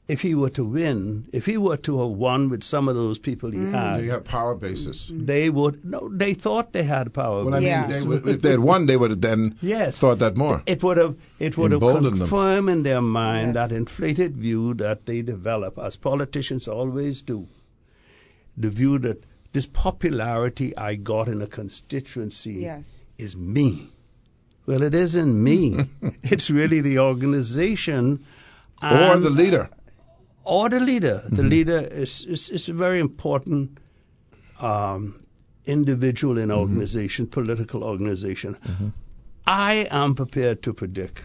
if he were to win. If he were to have won with some of those people he had. They have power bases. They would. No, they thought they had power bases. If they had won, they would have then thought that more. It would have confirmed them. in their mind that inflated view that they develop, as politicians always do. The view that this popularity I got in a constituency is me. Well, it isn't me. It's really the organization. Or the leader. Or the leader. The leader is a very important individual in organization, political organization. I am prepared to predict,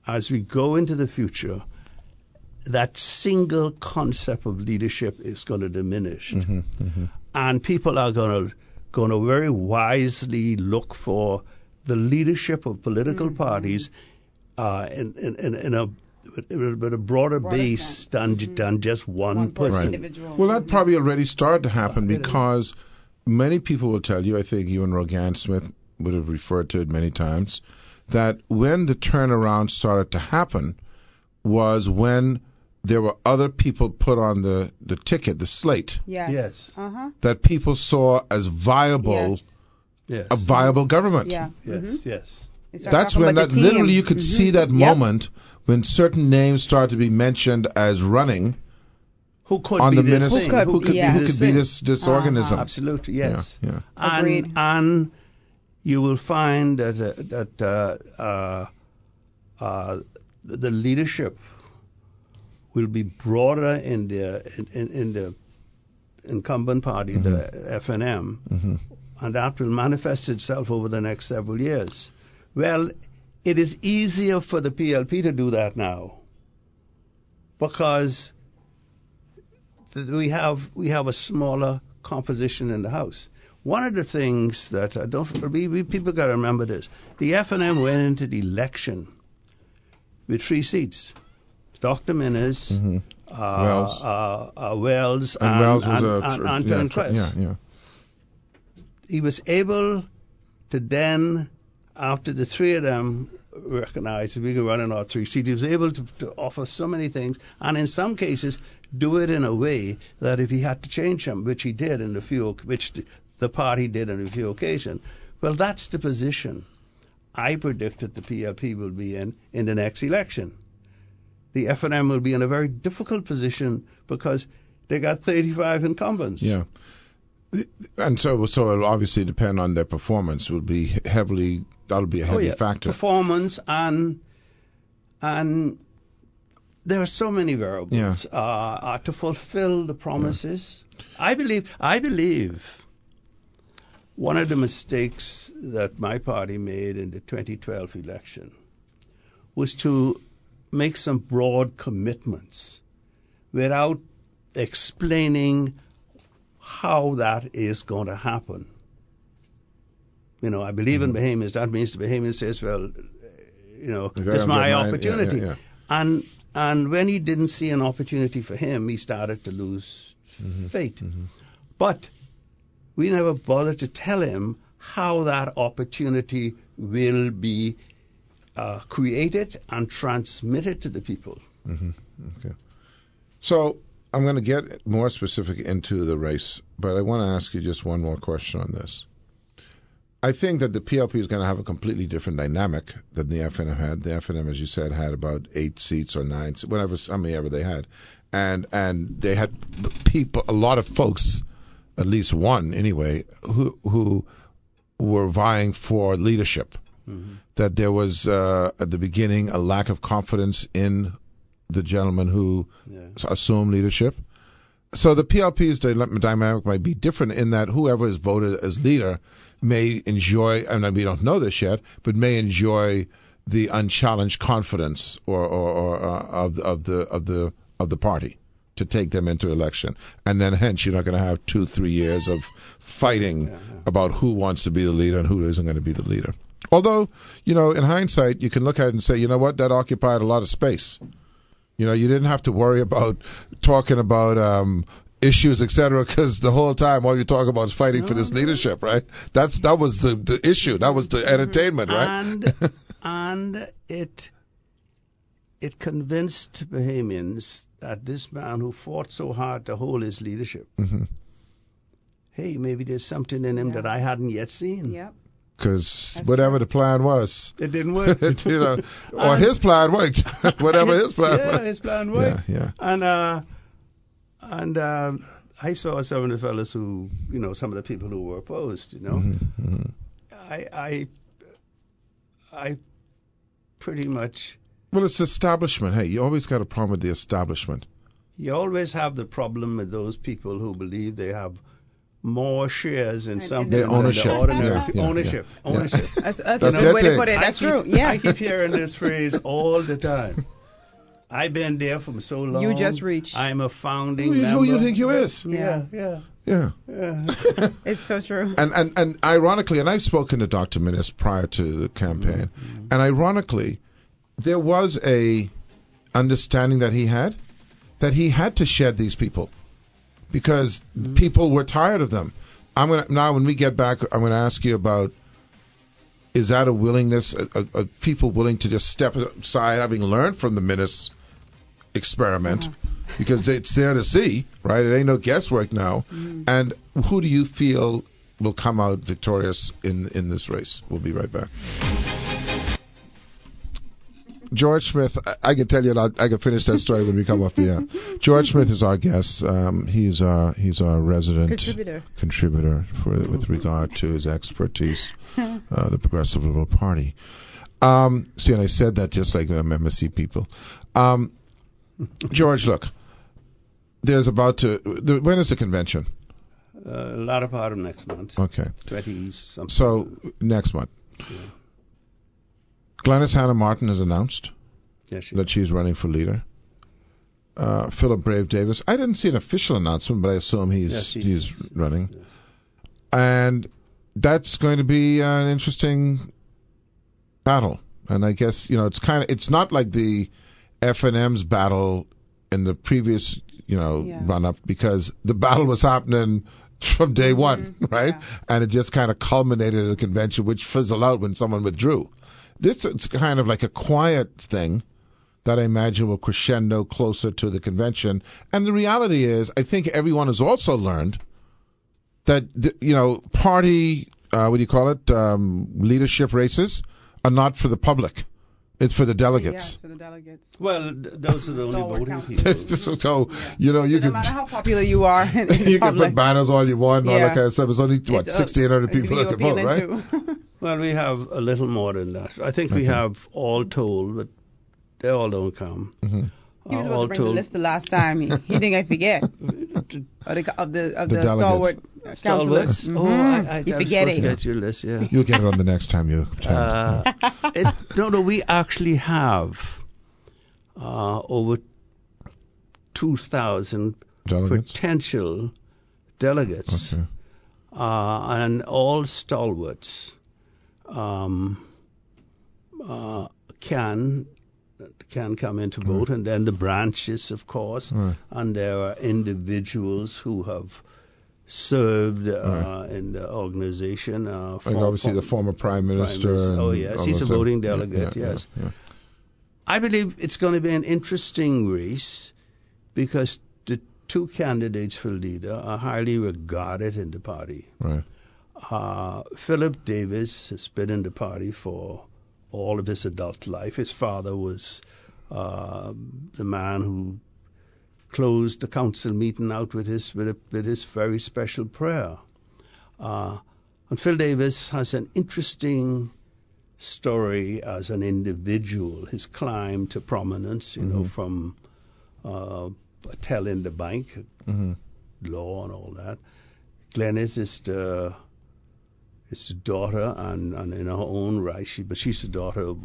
as we go into the future, that single concept of leadership is going to diminish. And people are going to very wisely look for the leadership of political parties with a broader base than just one person. Individual. Well, that probably already started to happen because many people will tell you, I think even Rogan Smith would have referred to it many times, that when the turnaround started to happen was when there were other people put on the ticket, the slate, Yes. that people saw as viable, a viable government. Yes. That's when that literally you could see that moment when certain names start to be mentioned as running. Who could on be the this minister? thing? Who could be this organism? Absolutely, yes. Yeah. Agreed. And you will find that the leadership will be broader in the incumbent party, the FNM, and that will manifest itself over the next several years. Well, it is easier for the PLP to do that now because we have a smaller composition in the House. One of the things that people got to remember this: the FNM went into the election with 3 seats. Dr. Minnis, Wells, and Turnquist. He was able to then, after the 3 of them recognized we could run in our 3 seats, he was able to offer so many things, and in some cases do it in a way that if he had to change them, which he did which the party did on a few occasions, well, that's the position. I predict that the PLP will be in the next election. The FNM will be in a very difficult position because they got 35 incumbents. Yeah. And so it'll obviously depend on their performance. That'll be a heavy factor. Performance and there are so many variables to fulfill the promises. Yeah. I believe one of the mistakes that my party made in the 2012 election was to make some broad commitments without explaining how that is going to happen. I believe in Bahamians. That means the Bahamian says, well, this is my opportunity. Yeah. And when he didn't see an opportunity for him, he started to lose faith. Mm-hmm. But we never bothered to tell him how that opportunity will be created and transmitted to the people. Mm-hmm. Okay. So I'm going to get more specific into the race, but I want to ask you just one more question on this. I think that the PLP is going to have a completely different dynamic than the FNM had. The FNM, as you said, had about 8 seats or 9, how many ever they had, and they had a lot of folks, at least one anyway, who were vying for leadership. Mm-hmm. That there was at the beginning a lack of confidence in the gentleman who assumed leadership. So the PLP's dynamic might be different in that whoever is voted as leader may enjoy, and we don't know this yet, but may enjoy the unchallenged confidence of the party to take them into election, and then hence you're not going to have 2-3 years of fighting about who wants to be the leader and who isn't going to be the leader. Although, in hindsight, you can look at it and say, you know what, that occupied a lot of space. You didn't have to worry about talking about issues, etc., because the whole time all you talk about is fighting for this leadership, right? That was the issue. That was the entertainment, right? And it convinced Bahamians that this man who fought so hard to hold his leadership, hey, maybe there's something in him that I hadn't yet seen. Yep. Because whatever the plan was, it didn't work. Or his plan worked. Whatever his plan worked. Yeah, his plan worked. Yeah. And I saw some of the fellas who, some of the people who were opposed. I pretty much. Well, it's establishment. Hey, you always got a problem with the establishment. You always have the problem with those people who believe they have more shares in something than ownership. The ordinary Ownership. That's a good way to put it. That's true. Yeah. I keep hearing this phrase all the time. I've been there for so long. You just reached. I'm a founding member. Who you think you is? Yeah. It's so true. And ironically, and I've spoken to Dr. Minnis prior to the campaign, and ironically, there was a understanding that he had to shed these people. Because people were tired of them. Now when we get back, I'm going to ask you about, is that a willingness of people willing to just step aside, having learned from the Minnis experiment, because it's there to see, right? It ain't no guesswork now. And who do you feel will come out victorious in this race? We'll be right back. George Smith, I can tell you, I can finish that story when we come off the air. George Smith is our guest. He's our resident contributor with regard to his expertise, the Progressive Liberal Party. See, and I said that just like MSC people. George, look, there's when is the convention? Latter part of next month. Okay. 20-something. So next month. Yeah. Glenys Hannah Martin has announced that she's running for leader. Philip Brave Davis, I didn't see an official announcement, but I assume he's running. Yes. And that's going to be an interesting battle. And I guess, it's not like the FNM's battle in the previous, run-up, because the battle was happening from day one, right? Yeah. And it just kind of culminated at a convention, which fizzled out when someone withdrew. This is kind of like a quiet thing that I imagine will crescendo closer to the convention. And the reality is, I think everyone has also learned that, party, leadership races are not for the public. It's for the Yeah, delegates. for the delegates. Well, those are the only Stalwart voting council. people. So, you know, you No can matter how popular you are in the you can public, put banners all you want and all Yeah. that kind of stuff. It's only, what, it's, 1,600 people who that you can vote, appealing right? to. Well, we have a little more than that. I think we Okay. have all told, but they all don't come. Mm-hmm. He was All supposed to bring the told, list the last time. He think I forget. Of the delegates. stalwart councillors. Stalwarts. Oh, I You was forget supposed to it. get your list, yeah. You'll get it on the next time you attend. No, we actually have over 2,000 Delegates? potential delegates, Okay. and all stalwarts can come in to vote, and then the branches, of course, Right. and there are individuals who have served Right. in the organization. And obviously the former Prime Minister. and Oh, yes, all he's a those voting things. delegate, Yeah, yes. yeah. I believe it's going to be an interesting race because the two candidates for leader are highly regarded in the party. Right. Philip Davis has been in the party for all of his adult life. His father was the man who closed the council meeting out with his very special prayer. And Phil Davis has an interesting story as an individual. His climb to prominence, from a tell in the bank, law and all that. Glenys is the daughter, and in her own right, she's the daughter of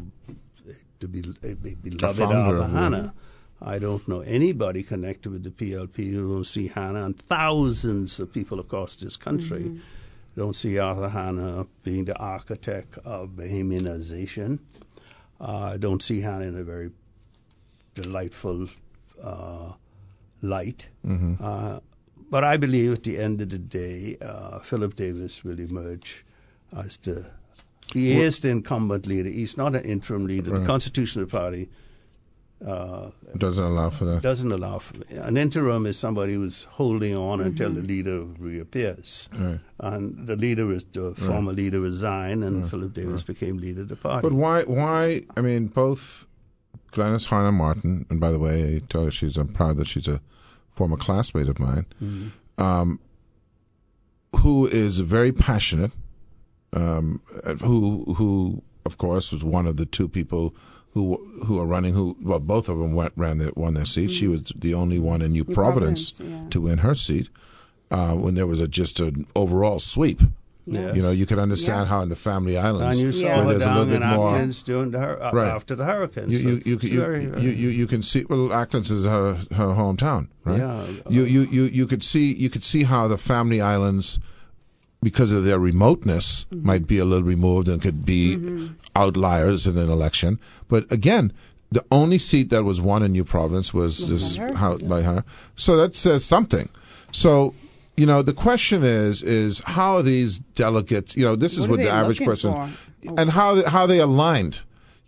the beloved founder Arthur of Hannah. I don't know anybody connected with the PLP who don't see Hannah, and thousands of people across this country don't see Arthur Hannah being the architect of Bahamianization. Don't see Hannah in a very delightful light. But I believe at the end of the day, Philip Davis will emerge as he is the incumbent leader. He's not an interim leader. Right. The Constitutional Party Doesn't allow for that. doesn't allow for an interim is somebody who's holding on until the leader reappears. Right. And the former leader resigned, and Philip Davis became leader of the party. But why? I mean, both Glenys Harner Martin, and by the way, I tell her I'm proud that she's a former classmate of mine, who is very passionate, who of course was one of the two people who are running. Both of them won their seat. She was the only one in New Providence to win her seat when there was just an overall sweep. Yes. You know, you could understand how in the Family Islands, And you saw where her there's a little down bit in more. Atkins during Right. after the hurricane. You can see. Well, Atkins is her hometown, right? Yeah. You could see how the Family Islands, because of their remoteness, might be a little removed and could be outliers in an election. But again, the only seat that was won in New Providence was by her. So that says something. So, you know, the question is how are these delegates? You know, this is what the average person, and how they aligned.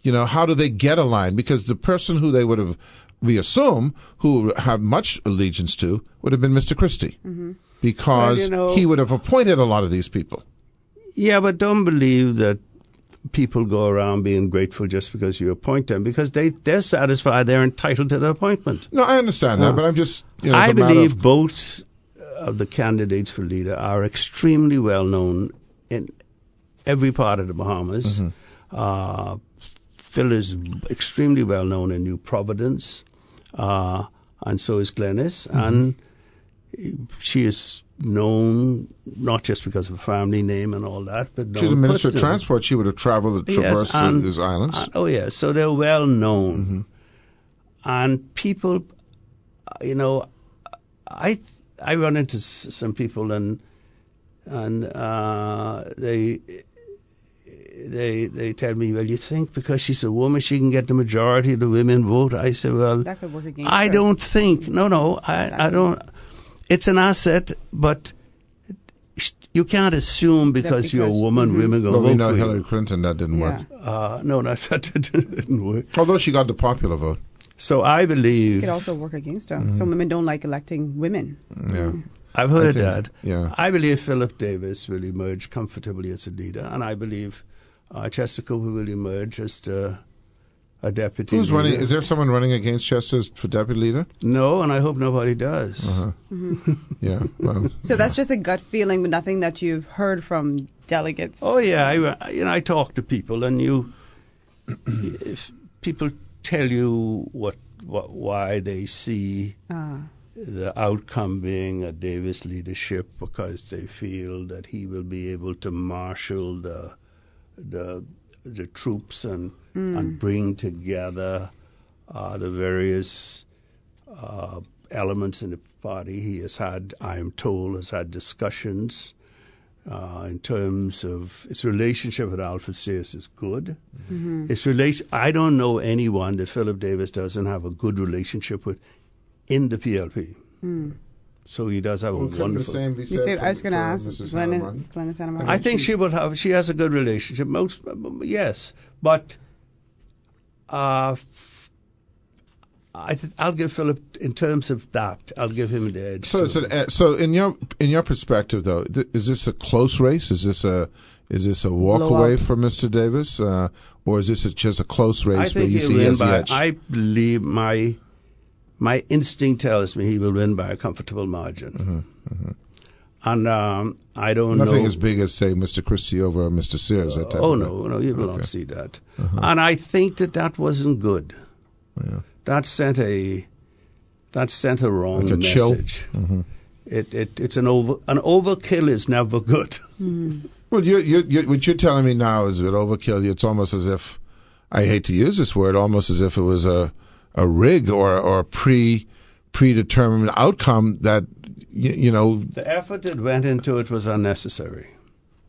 You know, how do they get aligned? Because the person who they would have, we assume, who have much allegiance to, would have been Mr. Christie. Because he would have appointed a lot of these people. Yeah, but don't believe that people go around being grateful just because you appoint them, because they're satisfied they're entitled to the appointment. No, I understand that, but I'm just, you know, I believe both of the candidates for leader are extremely well known in every part of the Bahamas. Phil is extremely well known in New Providence, and so is Glenys, and she is known not just because of a family name and all that, but she's a minister of transport. She would have traveled to traverse these islands. So they're well known, and people, you know, I run into some people and they tell me, well, you think because she's a woman she can get the majority of the women vote? I say, well, that could work against I her. don't think. No, I don't. It's an asset, but you can't assume because you're a woman, women go vote we know for Hillary you. Clinton, that didn't work. No, that didn't work. Although she got the popular vote. So I believe It could also work against her. Some women don't like electing women. Yeah. I've heard that. Yeah. I believe Philip Davis will emerge comfortably as a leader, and I believe Chester Cooper will emerge as a deputy Who's leader. running? Is there someone running against Chester for deputy leader? No, and I hope nobody does. Yeah. Well, So that's just a gut feeling, but nothing that you've heard from delegates. Oh yeah, I talk to people, and if people tell you why they see the outcome being a Davis leadership, because they feel that he will be able to marshal the troops and bring together the various elements in the party. He has had, I am told, discussions in terms of its relationship with Alfred Sears is good. I don't know anyone that Philip Davis doesn't have a good relationship with in the PLP. So he does have a wonderful. The same be You see, I was going to ask Mrs. Glennis Hanneman? Hanneman. I think she has a good relationship. Yes, but I'll give Philip, in terms of that, I'll give him the edge. So in your perspective though, is this a close race? Is this a walk away for Mr. Davis, or is this just a close race where you see he has the edge? I believe my instinct tells me he will win by a comfortable margin. And I don't know. Nothing as big as, say, Mr. Christie over Mr. Sears. No, you will not see that. And I think that wasn't good. Yeah. That sent a wrong like a message. It's an overkill is never good. Well, what you're telling me now is that overkill. It's almost as if, I hate to use this word, almost as if it was a rig or a predetermined outcome that The effort that went into it was unnecessary.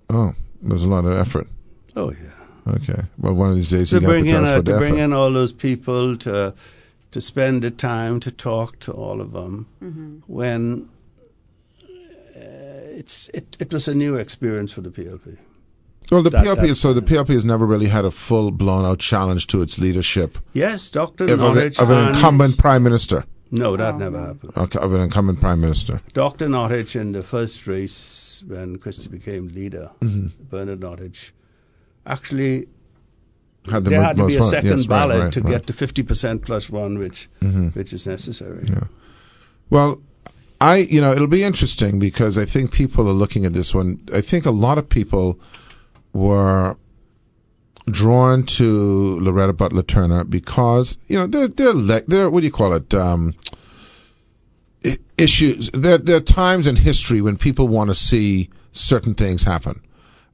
Oh, there's a lot of effort. Oh yeah. Okay. Well, one of these days you got to tell us what the effort. Bring in all those people to spend the time to talk to all of them when it was a new experience for the PLP. Well, the PLP has never really had a full blown out challenge to its leadership. Yes, Dr. Nottage of an incumbent prime minister. No, that never happened. Okay, of an incumbent prime minister. Dr. Nottage in the first race when Christie became leader, Bernard Nottage, actually there had to be a second ballot to get the 50% plus one, which is necessary. Yeah. Well, it'll be interesting because I think people are looking at this one. I think a lot of people were drawn to Loretta Butler Turner because they're what do you call it? Issues. There are times in history when people want to see certain things happen.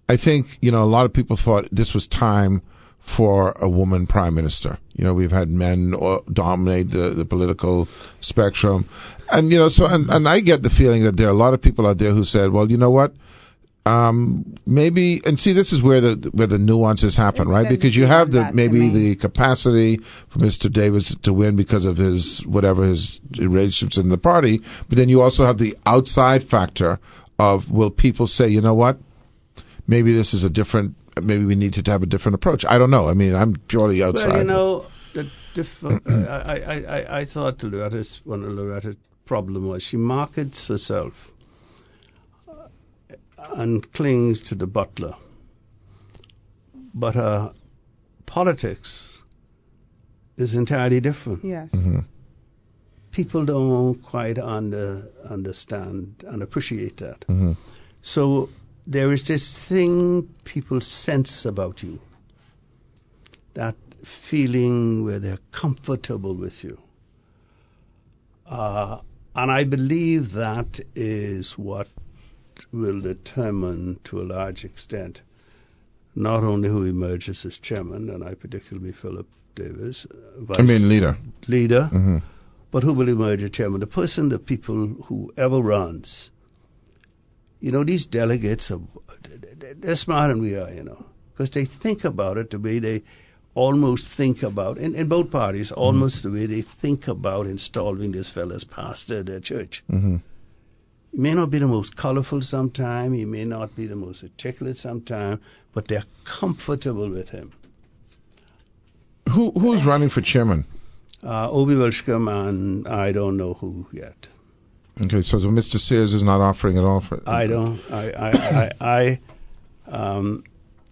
I think a lot of people thought this was time for a woman prime minister. We've had men dominate the political spectrum, and and I get the feeling that there are a lot of people out there who said, well, you know what? Maybe, and see, this is where the nuances happen, right? Because you have the capacity for Mr. Davis to win because of his relationships in the party, but then you also have the outside factor of, will people say, you know what? Maybe this is maybe we need to have a different approach. I don't know. I mean, I'm purely outside. Well, I thought one of Loretta's problem was she markets herself and clings to the butler. But her politics is entirely different. Yes. People don't quite understand and appreciate that. So there is this thing people sense about you, that feeling where they're comfortable with you. And I believe that is what will determine, to a large extent, not only who emerges as chairman, and I particularly Philip Davis, leader, but who will emerge as chairman. The people, whoever runs. These delegates they're smarter than we are, because they think about it the way they almost think about, in both parties, almost the way they think about installing this fellow as pastor at their church. He may not be the most colorful sometime, he may not be the most articulate sometime, but they're comfortable with him. Who's running for chairman? Obi Welshcombe, and I don't know who yet. Okay, so Mr. Sears is not offering at all for.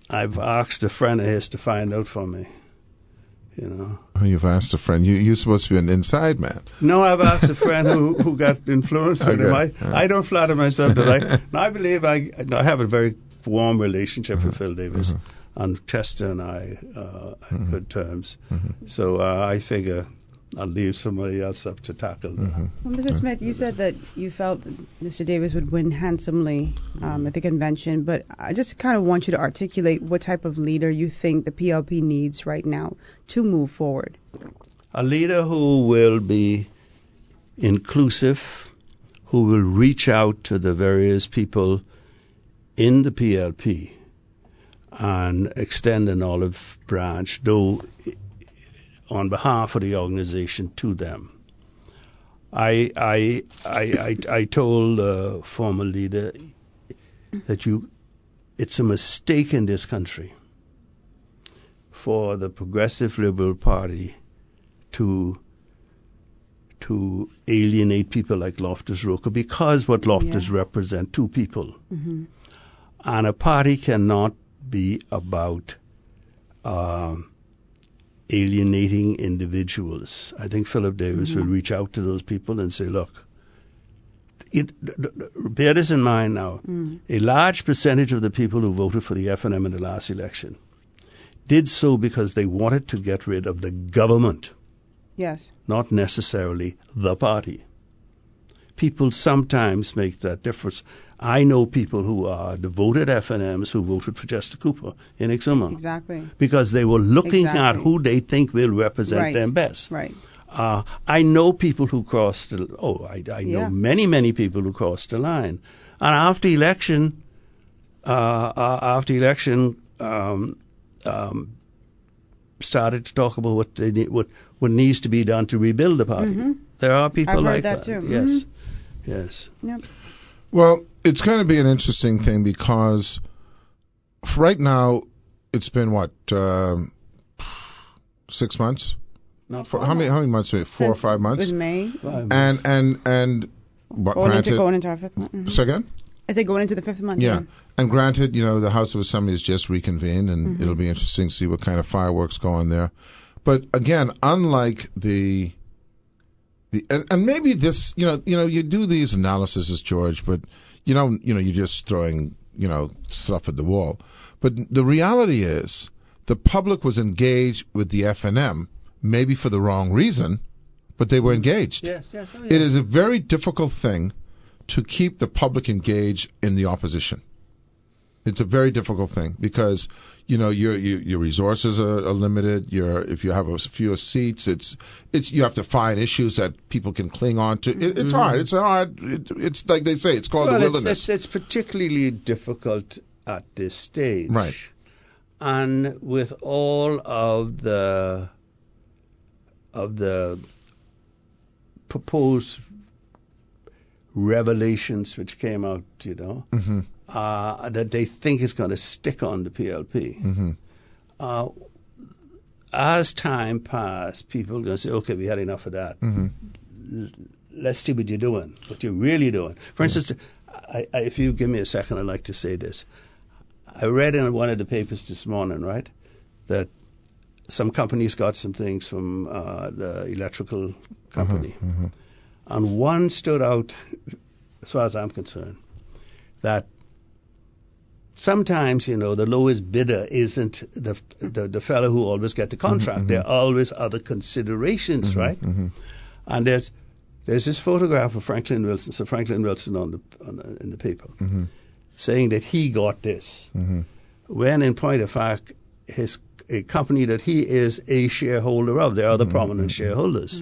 I've asked a friend of his to find out for me. You know. Oh, you've asked a friend. You're supposed to be an inside man. No, I've asked a friend who got influenced with him. I don't flatter myself that I believe I have a very warm relationship with Phil Davis, and Chester and I had good terms. So I figure I'll leave somebody else up to tackle that. Well, Mr. Smith, you said that you felt that Mr. Davis would win handsomely at the convention, but I just kind of want you to articulate what type of leader you think the PLP needs right now to move forward. A leader who will be inclusive, who will reach out to the various people in the PLP and extend an olive branch, though on behalf of the organization, to them. I told a former leader that it's a mistake in this country for the Progressive Liberal Party to alienate people like Loftus Roker, because what Loftus represent, two people. And a party cannot be about alienating individuals. I think Philip Davis will reach out to those people and say, look, bear this in mind now. A large percentage of the people who voted for the FNM in the last election did so because they wanted to get rid of the government. Yes. Not necessarily the party. People sometimes make that difference. I know people who are devoted FNMs who voted for Chester Cooper in Exuma. Exactly. Because they were looking at who they think will represent them best. Right. I know people who crossed I know many people who crossed the line. And after election, started to talk about what needs to be done to rebuild the party. There are people like that. I've heard that too. Yes. Yes. Yep. Well, it's going to be an interesting thing because right now it's been 6 months? How many months? 4 or 5 months? It was May. And going into our 5th month. Say again? I said going into the 5th month. Yeah. And granted, the House of Assembly has just reconvened, and it'll be interesting to see what kind of fireworks go on there. But again, unlike and maybe this, you do these analyses, George, but you're just throwing, stuff at the wall. But the reality is, the public was engaged with the FNM, maybe for the wrong reason, but they were engaged. Yes. Oh, yeah. It is a very difficult thing to keep the public engaged in the opposition. It's a very difficult thing because your resources are limited. If you have fewer seats, you have to find issues that people can cling on to. It's hard. It's like they say, it's called the wilderness. It's particularly difficult at this stage, right? And with all of the proposed revelations which came out, that they think is going to stick on the PLP. As time passed, people are going to say, okay, we had enough of that. Let's see what you're doing, what you're really doing. For instance, if you give me a second, I'd like to say this. I read in one of the papers this morning, right, that some companies got some things from the electrical company. And one stood out, as far as I'm concerned, that sometimes, the lowest bidder isn't the fellow who always get the contract. There are always other considerations, right? And there's this photograph of Franklin Wilson, Sir Franklin Wilson in the paper, saying that he got this, when in point of fact, a company that he is a shareholder of, there are other prominent shareholders,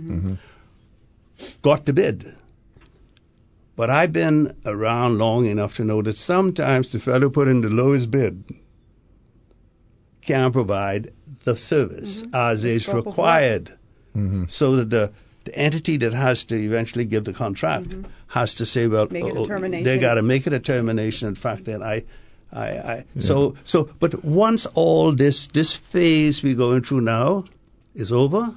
got the bid. But I've been around long enough to know that sometimes the fellow put in the lowest bid can provide the service as is required. So that the entity that has to eventually give the contract has to say, well, they got to make a determination. In fact, that but once all this phase we're going through now is over,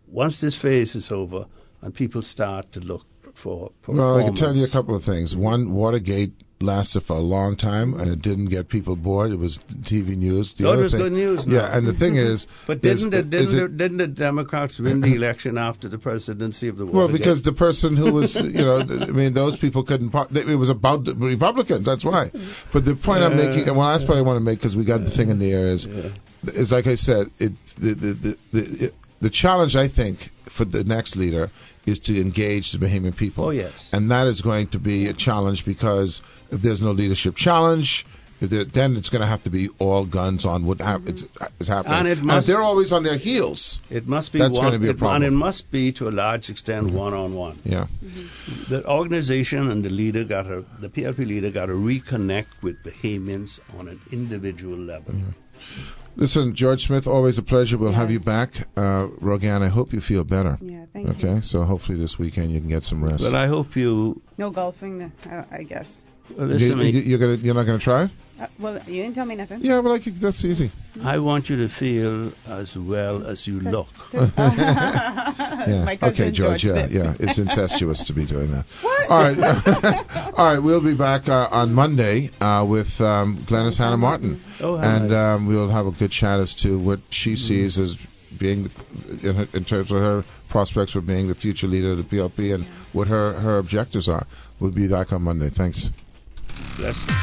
once this phase is over and people start to look for performance. Well, I can tell you a couple of things. One, Watergate lasted for a long time, and it didn't get people bored. It was TV news. It was good news. Yeah, and the thing is, but didn't the Democrats win the election after the presidency of the war? Well, because the person who was, those people couldn't. It was about the Republicans. That's why. But the point I'm making, and one last point I want to make, because we got the thing in the air, is like I said, the challenge I think for the next leader is to engage the Bahamian people. Oh, yes. And that is going to be a challenge, because if there's no leadership challenge, then it's going to have to be all guns on what is happening. And if they're always on their heels, it must be that's going to be a problem. And it must be, to a large extent, one-on-one. Yeah. The organization and the PLP leader got to reconnect with Bahamians on an individual level. Listen, George Smith, always a pleasure. We'll have you back. Rogan, I hope you feel better. Yeah, thank you. Okay, so hopefully this weekend you can get some rest. Well, I hope you... No golfing, I guess. Well, listen, you're not going to try it? Well, you didn't tell me nothing. Yeah, but that's easy. I want you to feel as well as you look. My cousin Okay, George. Smith. Yeah. It's incestuous to be doing that. What? All right. All right. We'll be back on Monday with Glennis Hannah Martin, and we'll have a good chat as to what she sees as being, in terms of her prospects for being the future leader of the PLP, and what her objectives are. We'll be back on Monday. Thanks. Bless you.